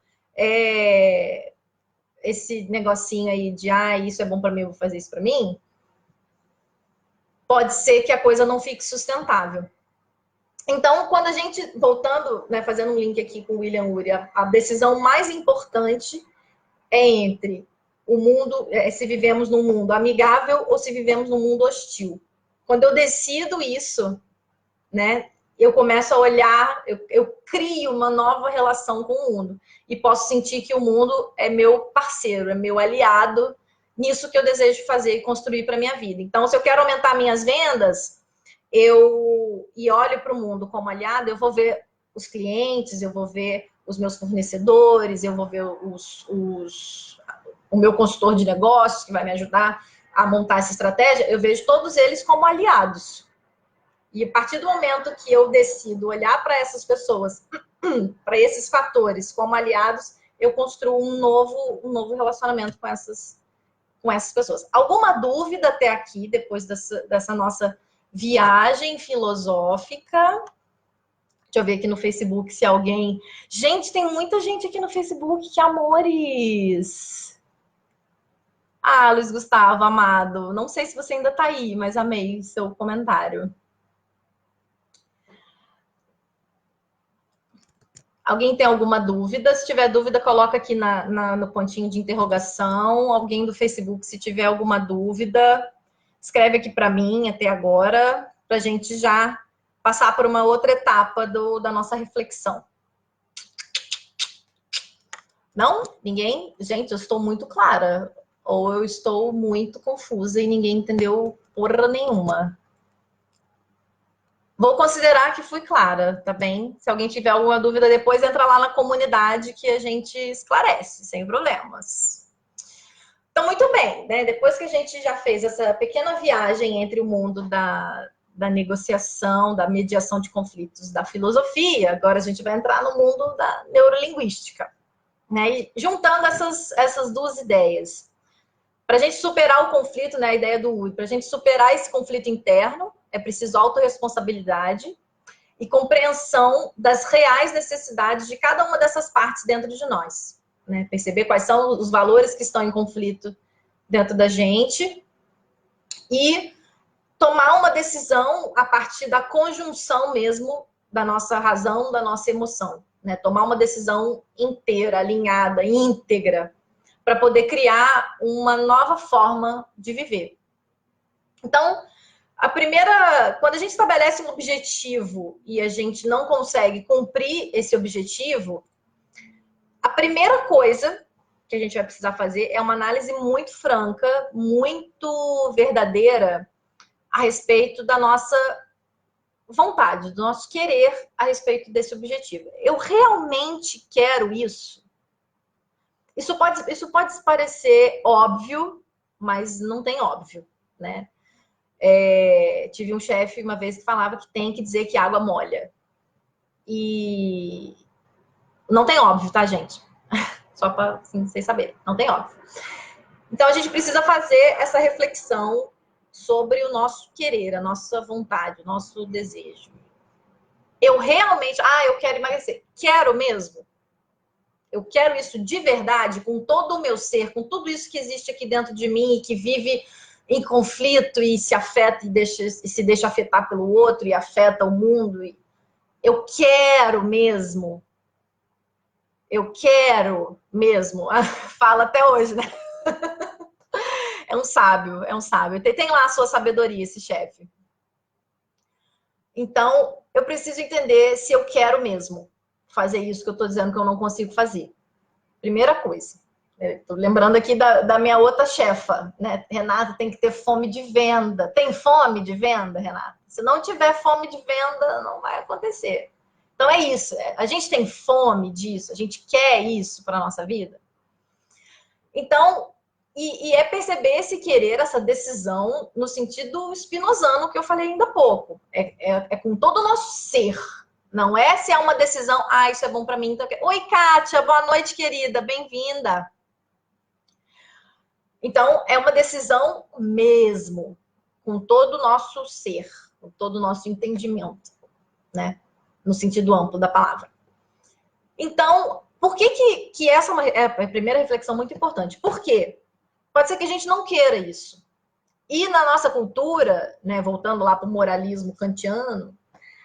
esse negocinho aí de, isso é bom para mim, eu vou fazer isso para mim, pode ser que a coisa não fique sustentável. Então, quando a gente, voltando, né, fazendo um link aqui com o William Ury, a decisão mais importante é entre o mundo, se vivemos num mundo amigável ou se vivemos num mundo hostil. Quando eu decido isso, né, eu começo a olhar, eu crio uma nova relação com o mundo. E posso sentir que o mundo é meu parceiro, é meu aliado nisso que eu desejo fazer e construir para minha vida. Então, se eu quero aumentar minhas vendas, e olho para o mundo como aliado, eu vou ver os clientes, eu vou ver os meus fornecedores, eu vou ver o meu consultor de negócios, que vai me ajudar a montar essa estratégia, eu vejo todos eles como aliados. E a partir do momento que eu decido olhar para essas pessoas, para esses fatores como aliados, eu construo um novo relacionamento com essas pessoas. Alguma dúvida até aqui, depois dessa nossa viagem filosófica? Deixa eu ver aqui no Facebook se alguém... Gente, tem muita gente aqui no Facebook, que amores! Luiz Gustavo, amado. Não sei se você ainda tá aí, mas amei seu comentário. Alguém tem alguma dúvida? Se tiver dúvida, coloca aqui no pontinho de interrogação. Alguém do Facebook, se tiver alguma dúvida, escreve aqui para mim até agora, para a gente já passar por uma outra etapa da nossa reflexão. Não? Ninguém? Gente, eu estou muito clara. Ou eu estou muito confusa e ninguém entendeu porra nenhuma. Vou considerar que fui clara, tá bem? Se alguém tiver alguma dúvida depois, entra lá na comunidade que a gente esclarece, sem problemas. Então, muito bem, né? Depois que a gente já fez essa pequena viagem entre o mundo da negociação, da mediação de conflitos, da filosofia, agora a gente vai entrar no mundo da neurolinguística, né? E juntando essas duas ideias. Para a gente superar o conflito, né, a ideia do Ury, para a gente superar esse conflito interno, é preciso autorresponsabilidade e compreensão das reais necessidades de cada uma dessas partes dentro de nós. Né? Perceber quais são os valores que estão em conflito dentro da gente e tomar uma decisão a partir da conjunção mesmo da nossa razão, da nossa emoção. Né? Tomar uma decisão inteira, alinhada, íntegra, para poder criar uma nova forma de viver. Então, quando a gente estabelece um objetivo e a gente não consegue cumprir esse objetivo, a primeira coisa que a gente vai precisar fazer é uma análise muito franca, muito verdadeira a respeito da nossa vontade, do nosso querer a respeito desse objetivo. Eu realmente quero isso? Isso pode parecer óbvio, mas não tem óbvio, né? Tive um chefe uma vez que falava que tem que dizer que água molha. E não tem óbvio, tá, gente? Só para assim, vocês saberem, não tem óbvio. Então a gente precisa fazer essa reflexão sobre o nosso querer, a nossa vontade, o nosso desejo. Eu realmente, eu quero emagrecer. Quero mesmo? Eu quero isso de verdade, com todo o meu ser, com tudo isso que existe aqui dentro de mim e que vive em conflito e se afeta e se deixa afetar pelo outro e afeta o mundo. Eu quero mesmo. Eu quero mesmo. Fala até hoje, né? É um sábio, é um sábio. Tem lá a sua sabedoria, esse chefe. Então, eu preciso entender se eu quero mesmo fazer isso que eu estou dizendo que eu não consigo fazer. Primeira coisa. Estou lembrando aqui da minha outra chefa, né? Renata, tem que ter fome de venda. Tem fome de venda, Renata? Se não tiver fome de venda, não vai acontecer. Então é isso. A gente tem fome disso, a gente quer isso para a nossa vida. Então, e é perceber esse querer, essa decisão, no sentido spinozano que eu falei ainda há pouco. É com todo o nosso ser. Não é se é uma decisão, ah, isso é bom para mim. Então... Oi, Kátia, boa noite, querida, bem-vinda. Então, é uma decisão mesmo, com todo o nosso ser, com todo o nosso entendimento, né? No sentido amplo da palavra. Então, por que essa é a primeira reflexão muito importante? Por quê? Pode ser que a gente não queira isso. E na nossa cultura, né, voltando lá para o moralismo kantiano,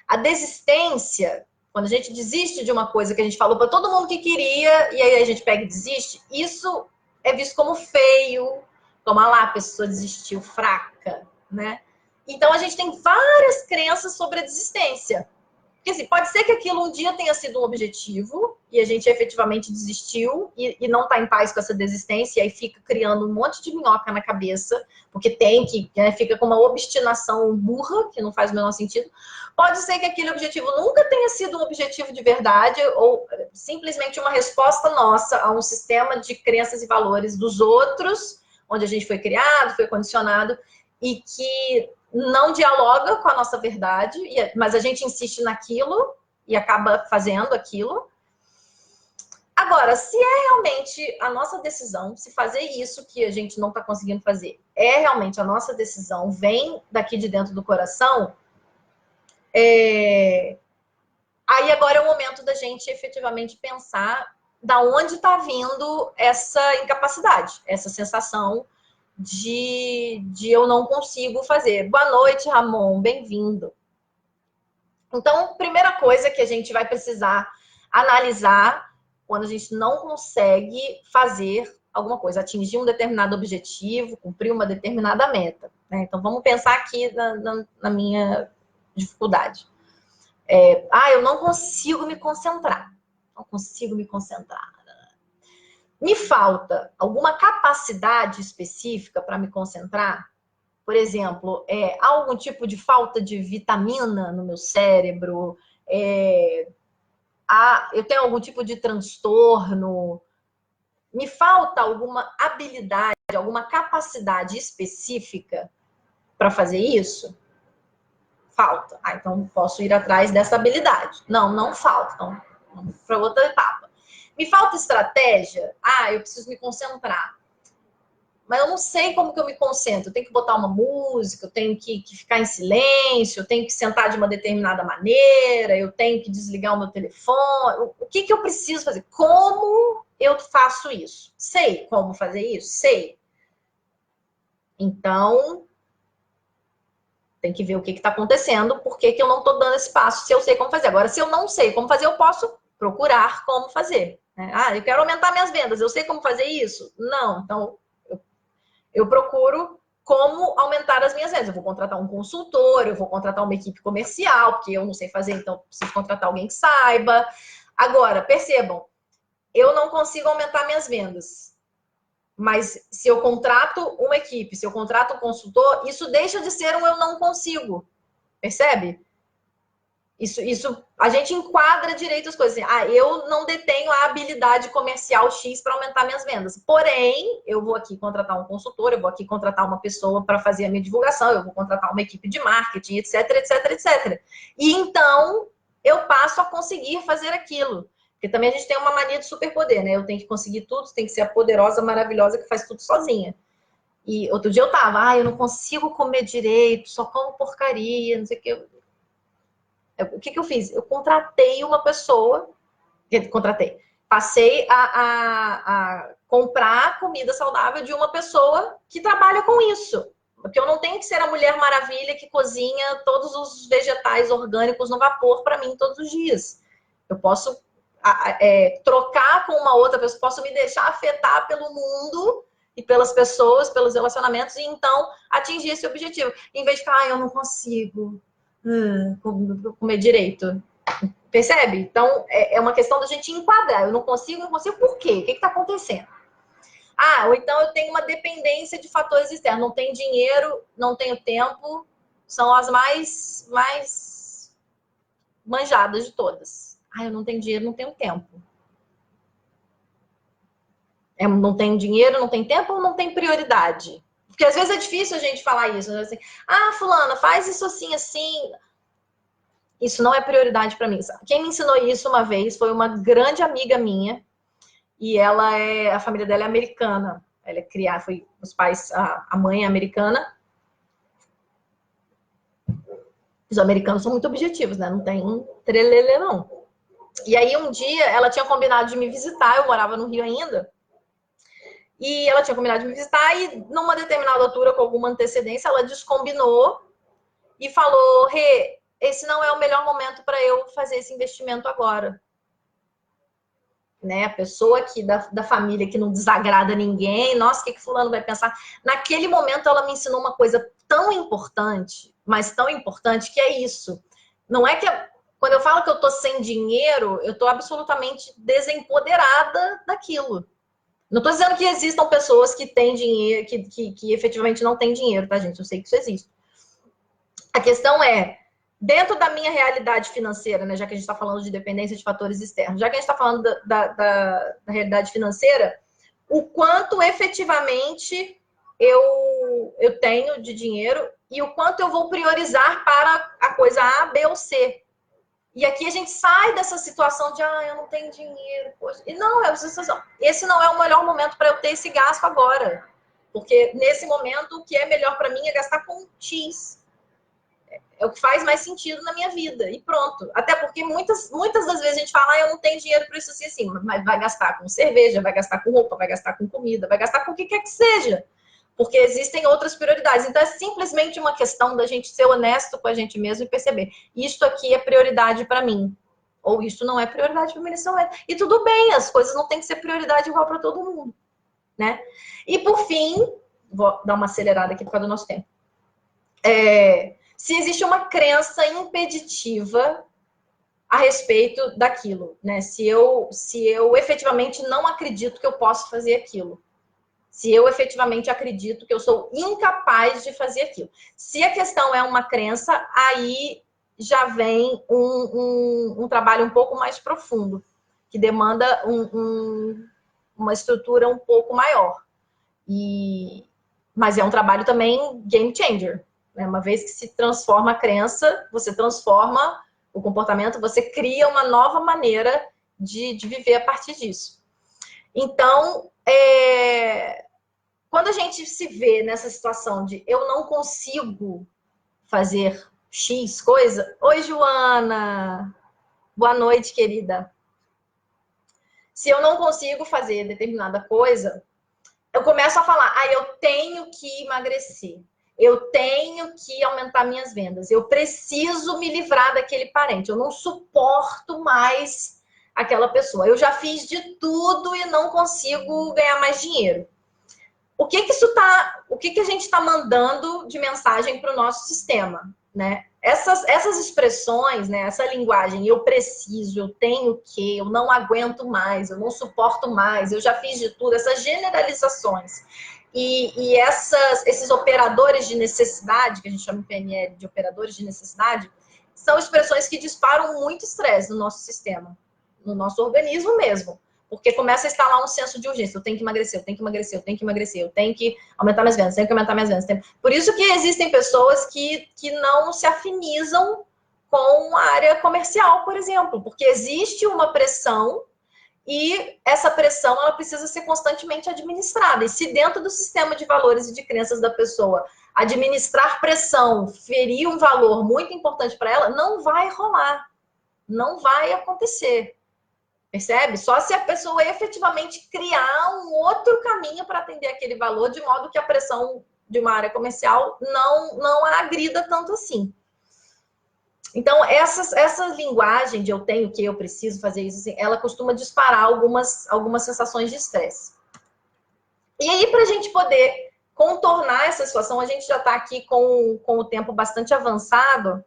a desistência, quando a gente desiste de uma coisa que a gente falou para todo mundo que queria, e aí a gente pega e desiste, isso é visto como feio, como lá, a pessoa desistiu fraca, né? Então a gente tem várias crenças sobre a desistência. Porque assim, pode ser que aquilo um dia tenha sido um objetivo e a gente efetivamente desistiu e não está em paz com essa desistência e aí fica criando um monte de minhoca na cabeça, porque tem que, né, fica com uma obstinação burra, que não faz o menor sentido. Pode ser que aquele objetivo nunca tenha sido um objetivo de verdade ou simplesmente uma resposta nossa a um sistema de crenças e valores dos outros, onde a gente foi criado, foi condicionado e que não dialoga com a nossa verdade, mas a gente insiste naquilo e acaba fazendo aquilo. Agora, se é realmente a nossa decisão, se fazer isso que a gente não está conseguindo fazer, é realmente a nossa decisão, vem daqui de dentro do coração, aí agora é o momento da gente efetivamente pensar da onde está vindo essa incapacidade, essa sensação de eu não consigo fazer. Boa noite, Ramon, bem-vindo. Então, primeira coisa que a gente vai precisar analisar quando a gente não consegue fazer alguma coisa, atingir um determinado objetivo, cumprir uma determinada meta, né? Então, vamos pensar aqui na minha dificuldade. Eu não consigo me concentrar. Não consigo me concentrar. Me falta alguma capacidade específica para me concentrar? Por exemplo, há algum tipo de falta de vitamina no meu cérebro? Eu tenho algum tipo de transtorno? Me falta alguma habilidade, alguma capacidade específica para fazer isso? Falta. Então posso ir atrás dessa habilidade. Não falta. Então, vamos para outra etapa. Me falta estratégia? Eu preciso me concentrar. Mas eu não sei como que eu me concentro. Eu tenho que botar uma música, eu tenho que ficar em silêncio, eu tenho que sentar de uma determinada maneira, eu tenho que desligar o meu telefone. O que eu preciso fazer? Como eu faço isso? Sei como fazer isso? Sei. Então, tem que ver o que está acontecendo, por que eu não estou dando esse passo, se eu sei como fazer. Agora, se eu não sei como fazer, eu posso procurar como fazer. Eu quero aumentar minhas vendas, eu sei como fazer isso? Não. Então, eu procuro como aumentar as minhas vendas. Eu vou contratar um consultor, eu vou contratar uma equipe comercial, porque eu não sei fazer, então preciso contratar alguém que saiba. Agora, percebam, eu não consigo aumentar minhas vendas. Mas se eu contrato uma equipe, se eu contrato um consultor, isso deixa de ser um eu não consigo. Percebe? Isso a gente enquadra direito as coisas. Assim, eu não detenho a habilidade comercial X para aumentar minhas vendas. Porém, eu vou aqui contratar um consultor, eu vou aqui contratar uma pessoa para fazer a minha divulgação, eu vou contratar uma equipe de marketing, etc, etc, etc. E então eu passo a conseguir fazer aquilo. Porque também a gente tem uma mania de superpoder, né? Eu tenho que conseguir tudo, tem que ser a poderosa, maravilhosa que faz tudo sozinha. E outro dia eu tava, eu não consigo comer direito, só como porcaria, não sei o que. O que eu fiz? Eu contratei uma pessoa, passei a comprar comida saudável de uma pessoa que trabalha com isso. Porque eu não tenho que ser a Mulher Maravilha que cozinha todos os vegetais orgânicos no vapor para mim todos os dias. Eu posso trocar com uma outra pessoa, posso me deixar afetar pelo mundo e pelas pessoas, pelos relacionamentos, e então atingir esse objetivo. Em vez de ficar, eu não consigo comer direito. Percebe? Então, é uma questão da gente enquadrar. Eu não consigo por quê? O que está acontecendo? Ou então eu tenho uma dependência de fatores externos. Não tenho dinheiro, não tenho tempo. São as mais manjadas de todas. Eu não tenho dinheiro, não tenho tempo. Não tenho dinheiro, não tenho tempo ou não tem prioridade? Porque às vezes é difícil a gente falar isso. Né? Assim, fulana, faz isso assim, assim. Isso não é prioridade para mim. Quem me ensinou isso uma vez foi uma grande amiga minha, e a família dela é americana. Ela é criada, foi os pais, a mãe é americana. Os americanos são muito objetivos, né? Não tem trelelê, não. E aí, um dia, ela tinha combinado de me visitar, eu morava no Rio ainda, e ela tinha combinado de me visitar, e numa determinada altura, com alguma antecedência, ela descombinou e falou: Rê, esse não é o melhor momento para eu fazer esse investimento agora. Né? A pessoa aqui da família que não desagrada ninguém, nossa, o que fulano vai pensar? Naquele momento, ela me ensinou uma coisa tão importante, mas tão importante, que é isso. Não é que quando eu falo que eu tô sem dinheiro, eu tô absolutamente desempoderada daquilo. Não tô dizendo que existam pessoas que têm dinheiro, que efetivamente não têm dinheiro, tá, gente? Eu sei que isso existe. A questão é, dentro da minha realidade financeira, né, já que a gente está falando de dependência de fatores externos, já que a gente está falando da realidade financeira, o quanto efetivamente eu tenho de dinheiro e o quanto eu vou priorizar para a coisa A, B ou C. E aqui a gente sai dessa situação de, eu não tenho dinheiro. Poxa. E não, esse não é o melhor momento para eu ter esse gasto agora. Porque nesse momento, o que é melhor para mim é gastar com X. É o que faz mais sentido na minha vida. E pronto. Até porque muitas das vezes a gente fala, eu não tenho dinheiro para isso assim. Mas vai gastar com cerveja, vai gastar com roupa, vai gastar com comida, vai gastar com o que quer que seja. Porque existem outras prioridades. Então, é simplesmente uma questão da gente ser honesto com a gente mesmo e perceber. Isto aqui é prioridade para mim. Ou isso não é prioridade para mim, isso não é. E tudo bem, as coisas não têm que ser prioridade igual para todo mundo. Né? E, por fim, vou dar uma acelerada aqui por causa do nosso tempo. Se existe uma crença impeditiva a respeito daquilo, né? Se eu efetivamente não acredito que eu posso fazer aquilo. Se eu efetivamente acredito que eu sou incapaz de fazer aquilo. Se a questão é uma crença, aí já vem um trabalho um pouco mais profundo, que demanda uma estrutura um pouco maior. Mas é um trabalho também game changer. Né? Uma vez que se transforma a crença, você transforma o comportamento, você cria uma nova maneira de viver a partir disso. Então, quando a gente se vê nessa situação de eu não consigo fazer X coisa... Oi, Joana! Boa noite, querida. Se eu não consigo fazer determinada coisa, eu começo a falar, eu tenho que emagrecer. Eu tenho que aumentar minhas vendas. Eu preciso me livrar daquele parente. Eu não suporto mais aquela pessoa. Eu já fiz de tudo e não consigo ganhar mais dinheiro. O que a gente está mandando de mensagem para o nosso sistema, né? Essas expressões, né? Essa linguagem, eu preciso, eu tenho que, eu não aguento mais, eu não suporto mais, eu já fiz de tudo, essas generalizações e esses operadores de necessidade, que a gente chama em PNL de operadores de necessidade, são expressões que disparam muito estresse no nosso sistema, no nosso organismo mesmo. Porque começa a instalar um senso de urgência. Eu tenho que emagrecer, eu tenho que emagrecer, eu tenho que emagrecer, eu tenho que aumentar minhas vendas, tenho que aumentar minhas vendas. Por isso que existem pessoas que não se afinizam com a área comercial, por exemplo. Porque existe uma pressão e essa pressão ela precisa ser constantemente administrada. E se dentro do sistema de valores e de crenças da pessoa administrar pressão ferir um valor muito importante para ela, não vai rolar. Não vai acontecer. Percebe? Só se a pessoa efetivamente criar um outro caminho para atender aquele valor, de modo que a pressão de uma área comercial não a agrida tanto assim. Então, essa linguagem de eu tenho que, eu preciso fazer isso, assim, ela costuma disparar algumas sensações de estresse. E aí, para a gente poder contornar essa situação, a gente já está aqui com o tempo bastante avançado.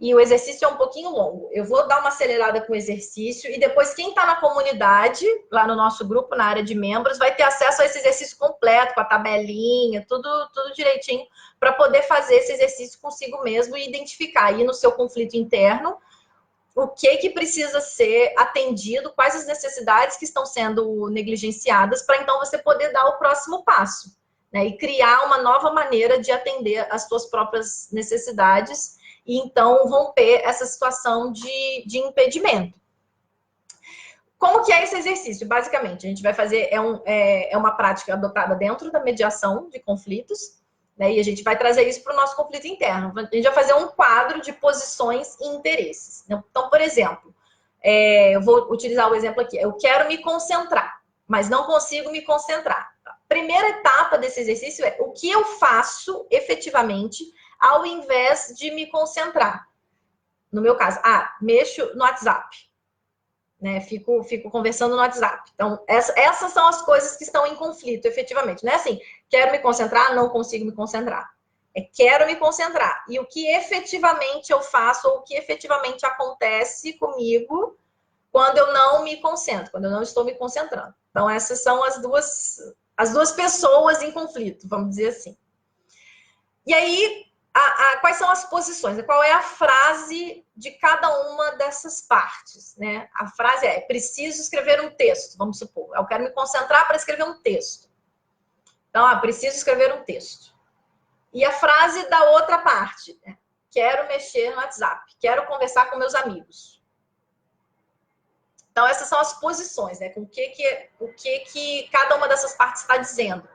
E o exercício é um pouquinho longo. Eu vou dar uma acelerada com o exercício e depois quem está na comunidade, lá no nosso grupo, na área de membros, vai ter acesso a esse exercício completo, com a tabelinha, tudo direitinho, para poder fazer esse exercício consigo mesmo e identificar aí no seu conflito interno o que precisa ser atendido, quais as necessidades que estão sendo negligenciadas, para então você poder dar o próximo passo, né? E criar uma nova maneira de atender as suas próprias necessidades e então romper essa situação de impedimento. Como que é esse exercício? Basicamente, a gente vai fazer, é uma prática adotada dentro da mediação de conflitos, né? E a gente vai trazer isso para o nosso conflito interno. A gente vai fazer um quadro de posições e interesses. Então, por exemplo, eu vou utilizar o exemplo aqui. Eu quero me concentrar, mas não consigo me concentrar. A primeira etapa desse exercício é o que eu faço efetivamente ao invés de me concentrar. No meu caso, mexo no WhatsApp. Né, fico conversando no WhatsApp. Então, essas são as coisas que estão em conflito, efetivamente. Não é assim, quero me concentrar, não consigo me concentrar. Quero me concentrar. E o que efetivamente eu faço, ou o que efetivamente acontece comigo quando eu não me concentro, quando eu não estou me concentrando. Então, essas são as duas pessoas em conflito, vamos dizer assim. E aí, quais são as posições? Qual é a frase de cada uma dessas partes? Né? A frase é: preciso escrever um texto, vamos supor. Eu quero me concentrar para escrever um texto. Então, preciso escrever um texto. E a frase da outra parte: quero mexer no WhatsApp, quero conversar com meus amigos. Então, essas são as posições, né? Com o que cada uma dessas partes está dizendo.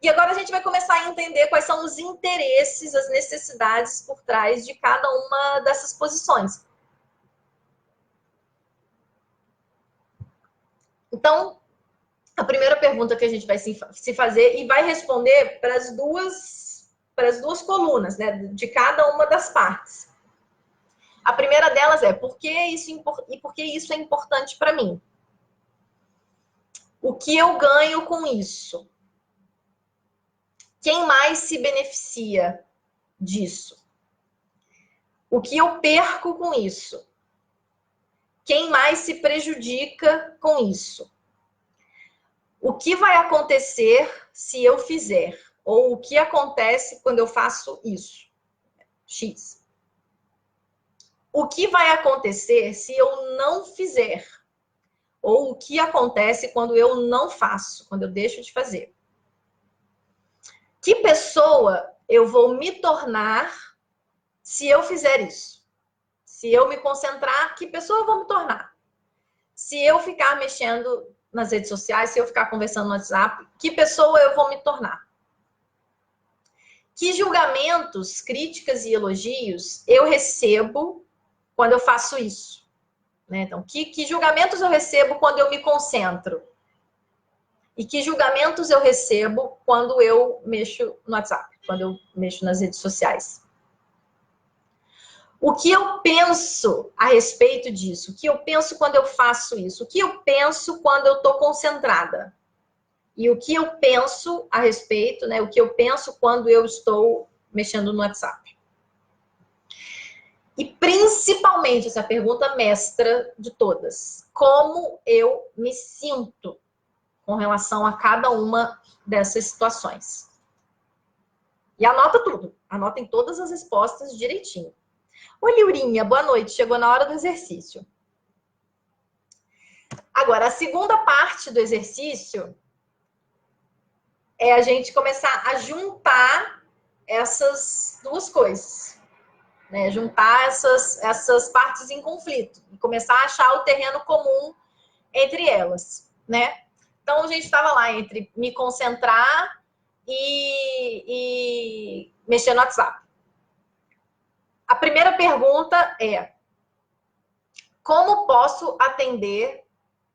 E agora a gente vai começar a entender quais são os interesses, as necessidades por trás de cada uma dessas posições. Então, a primeira pergunta que a gente vai se fazer e vai responder para as duas colunas, né, de cada uma das partes. A primeira delas é: por que isso é importante para mim? O que eu ganho com isso? Quem mais se beneficia disso? O que eu perco com isso? Quem mais se prejudica com isso? O que vai acontecer se eu fizer? Ou o que acontece quando eu faço isso? X. O que vai acontecer se eu não fizer? Ou o que acontece quando eu não faço, quando eu deixo de fazer? Que pessoa eu vou me tornar se eu fizer isso? Se eu me concentrar, que pessoa eu vou me tornar? Se eu ficar mexendo nas redes sociais, se eu ficar conversando no WhatsApp, que pessoa eu vou me tornar? Que julgamentos, críticas e elogios eu recebo quando eu faço isso? Né? Então, que julgamentos eu recebo quando eu me concentro? E que julgamentos eu recebo quando eu mexo no WhatsApp, quando eu mexo nas redes sociais? O que eu penso a respeito disso? O que eu penso quando eu faço isso? O que eu penso quando eu estou concentrada? E o que eu penso a respeito, né? O que eu penso quando eu estou mexendo no WhatsApp? E principalmente, essa pergunta mestra de todas: como eu me sinto com relação a cada uma dessas situações? E anota tudo. Anotem todas as respostas direitinho. Oi, Liurinha, boa noite. Chegou na hora do exercício. Agora, a segunda parte do exercício é a gente começar a juntar essas duas coisas. Né? Juntar essas partes em conflito. E começar a achar o terreno comum entre elas. Né? Então, a gente estava lá entre me concentrar e mexer no WhatsApp. A primeira pergunta é: como posso atender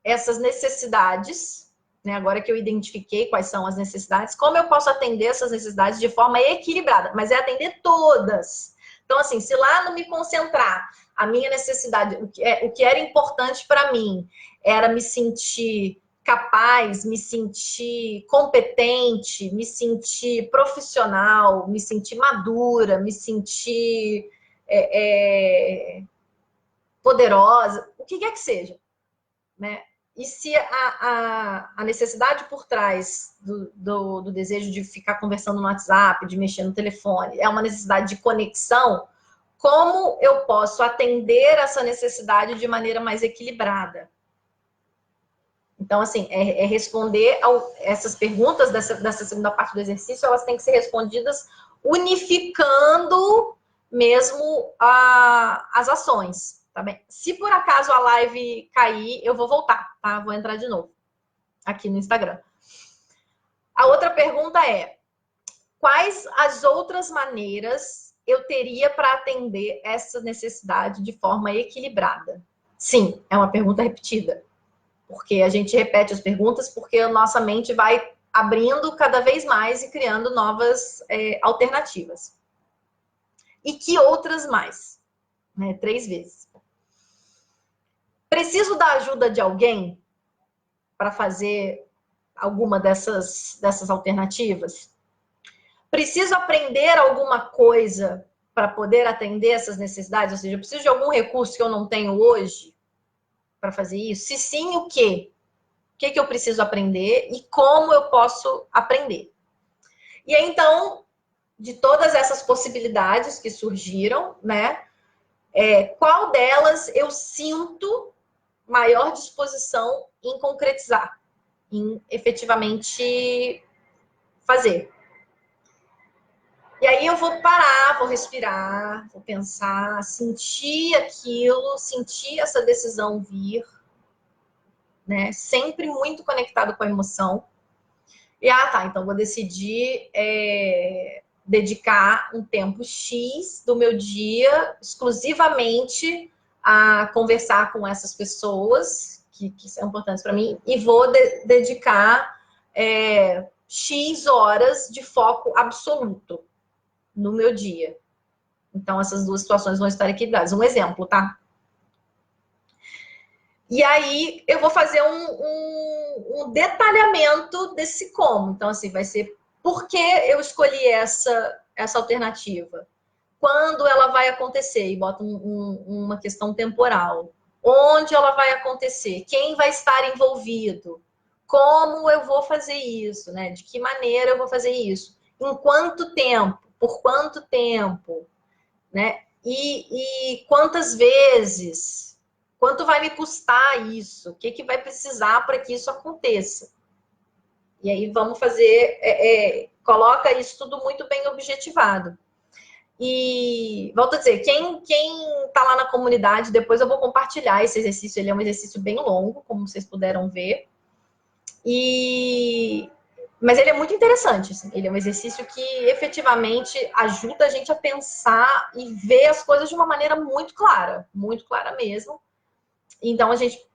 essas necessidades, né? Agora que eu identifiquei quais são as necessidades, como eu posso atender essas necessidades de forma equilibrada? Mas é atender todas. Então, assim, se lá no me concentrar, a minha necessidade, o que era importante para mim era me sentir capaz, me sentir competente, me sentir profissional, me sentir madura, me sentir poderosa, o que quer que seja, né? E se a necessidade por trás do desejo de ficar conversando no WhatsApp, de mexer no telefone, é uma necessidade de conexão, como eu posso atender essa necessidade de maneira mais equilibrada? Então, assim, responder essas perguntas dessa segunda parte do exercício, elas têm que ser respondidas unificando mesmo as ações, tá bem? Se por acaso a live cair, eu vou voltar, tá? Vou entrar de novo aqui no Instagram. A outra pergunta é: quais as outras maneiras eu teria para atender essa necessidade de forma equilibrada? Sim, é uma pergunta repetida, porque a gente repete as perguntas porque a nossa mente vai abrindo cada vez mais e criando novas alternativas. E que outras mais? 3 vezes. Preciso da ajuda de alguém para fazer alguma dessas alternativas? Preciso aprender alguma coisa para poder atender essas necessidades? Ou seja, eu preciso de algum recurso que eu não tenho hoje para fazer isso? Se sim, o quê? O que eu preciso aprender e como eu posso aprender? E aí, então, de todas essas possibilidades que surgiram, né? Qual delas eu sinto maior disposição em concretizar, em efetivamente fazer? E aí eu vou parar, vou respirar, vou pensar, sentir aquilo, sentir essa decisão vir, né? Sempre muito conectado com a emoção. E, tá, então vou decidir dedicar um tempo X do meu dia exclusivamente a conversar com essas pessoas que são importantes para mim e vou dedicar X horas de foco absoluto no meu dia. Então, essas duas situações vão estar equilibradas. Um exemplo, tá? E aí, eu vou fazer um detalhamento desse como. Então, assim, vai ser por que eu escolhi essa alternativa? Quando ela vai acontecer? E bota uma questão temporal. Onde ela vai acontecer? Quem vai estar envolvido? Como eu vou fazer isso? Né? De que maneira eu vou fazer isso? Em quanto tempo? Por quanto tempo? Né? E quantas vezes? Quanto vai me custar isso? O que vai precisar para que isso aconteça? E aí vamos fazer, coloca isso tudo muito bem objetivado. E volto a dizer, quem está lá na comunidade, depois eu vou compartilhar esse exercício, ele é um exercício bem longo, como vocês puderam ver. Mas ele é muito interessante, assim. Ele é um exercício que efetivamente ajuda a gente a pensar e ver as coisas de uma maneira muito clara mesmo. Então a gente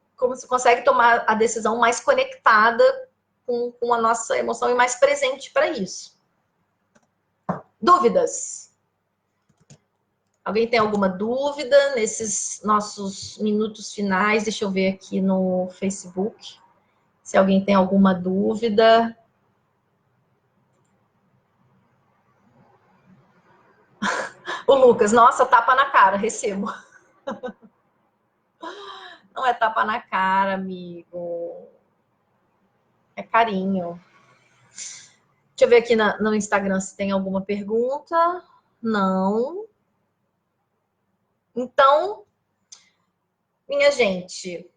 consegue tomar a decisão mais conectada com a nossa emoção e mais presente para isso. Dúvidas? Alguém tem alguma dúvida nesses nossos minutos finais? Deixa eu ver aqui no Facebook se alguém tem alguma dúvida. O Lucas, nossa, tapa na cara, recebo. Não é tapa na cara, amigo. É carinho. Deixa eu ver aqui no Instagram se tem alguma pergunta. Não. Então, minha gente,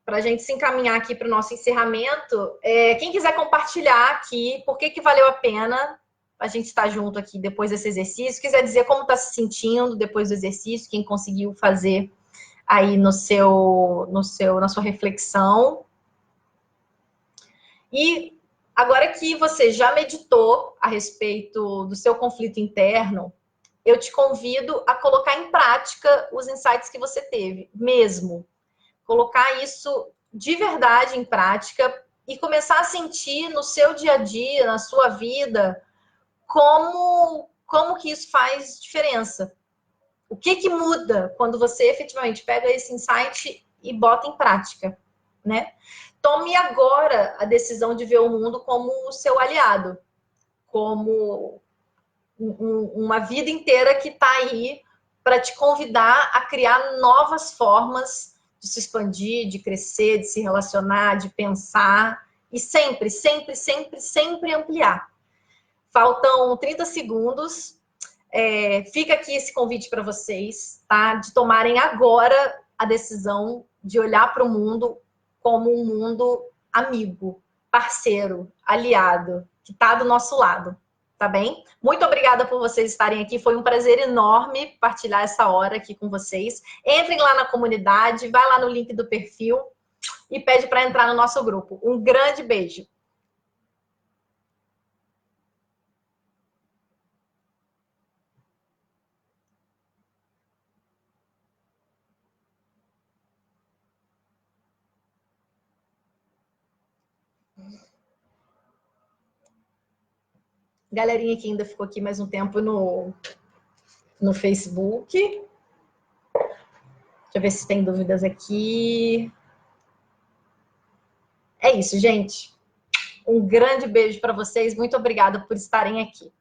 para a gente se encaminhar aqui para o nosso encerramento, quem quiser compartilhar aqui por que valeu a pena a gente estar junto aqui depois desse exercício, quiser dizer como está se sentindo depois do exercício, quem conseguiu fazer aí na sua reflexão. E agora que você já meditou a respeito do seu conflito interno, eu te convido a colocar em prática os insights que você teve, mesmo. Colocar isso de verdade em prática e começar a sentir no seu dia a dia, na sua vida, como que isso faz diferença. O que muda quando você efetivamente pega esse insight e bota em prática, né? Tome agora a decisão de ver o mundo como o seu aliado, como uma vida inteira que está aí para te convidar a criar novas formas de se expandir, de crescer, de se relacionar, de pensar e sempre, sempre, sempre, sempre ampliar. Faltam 30 segundos. Fica aqui esse convite para vocês, tá? De tomarem agora a decisão de olhar para o mundo como um mundo amigo, parceiro, aliado, que está do nosso lado. tá bem? Muito obrigada por vocês estarem aqui. Foi um prazer enorme partilhar essa hora aqui com vocês. Entrem lá na comunidade, vai lá no link do perfil e pede para entrar no nosso grupo. Um grande beijo. Galerinha que ainda ficou aqui mais um tempo no Facebook. Deixa eu ver se tem dúvidas aqui. É isso, gente. Um grande beijo para vocês. Muito obrigada por estarem aqui.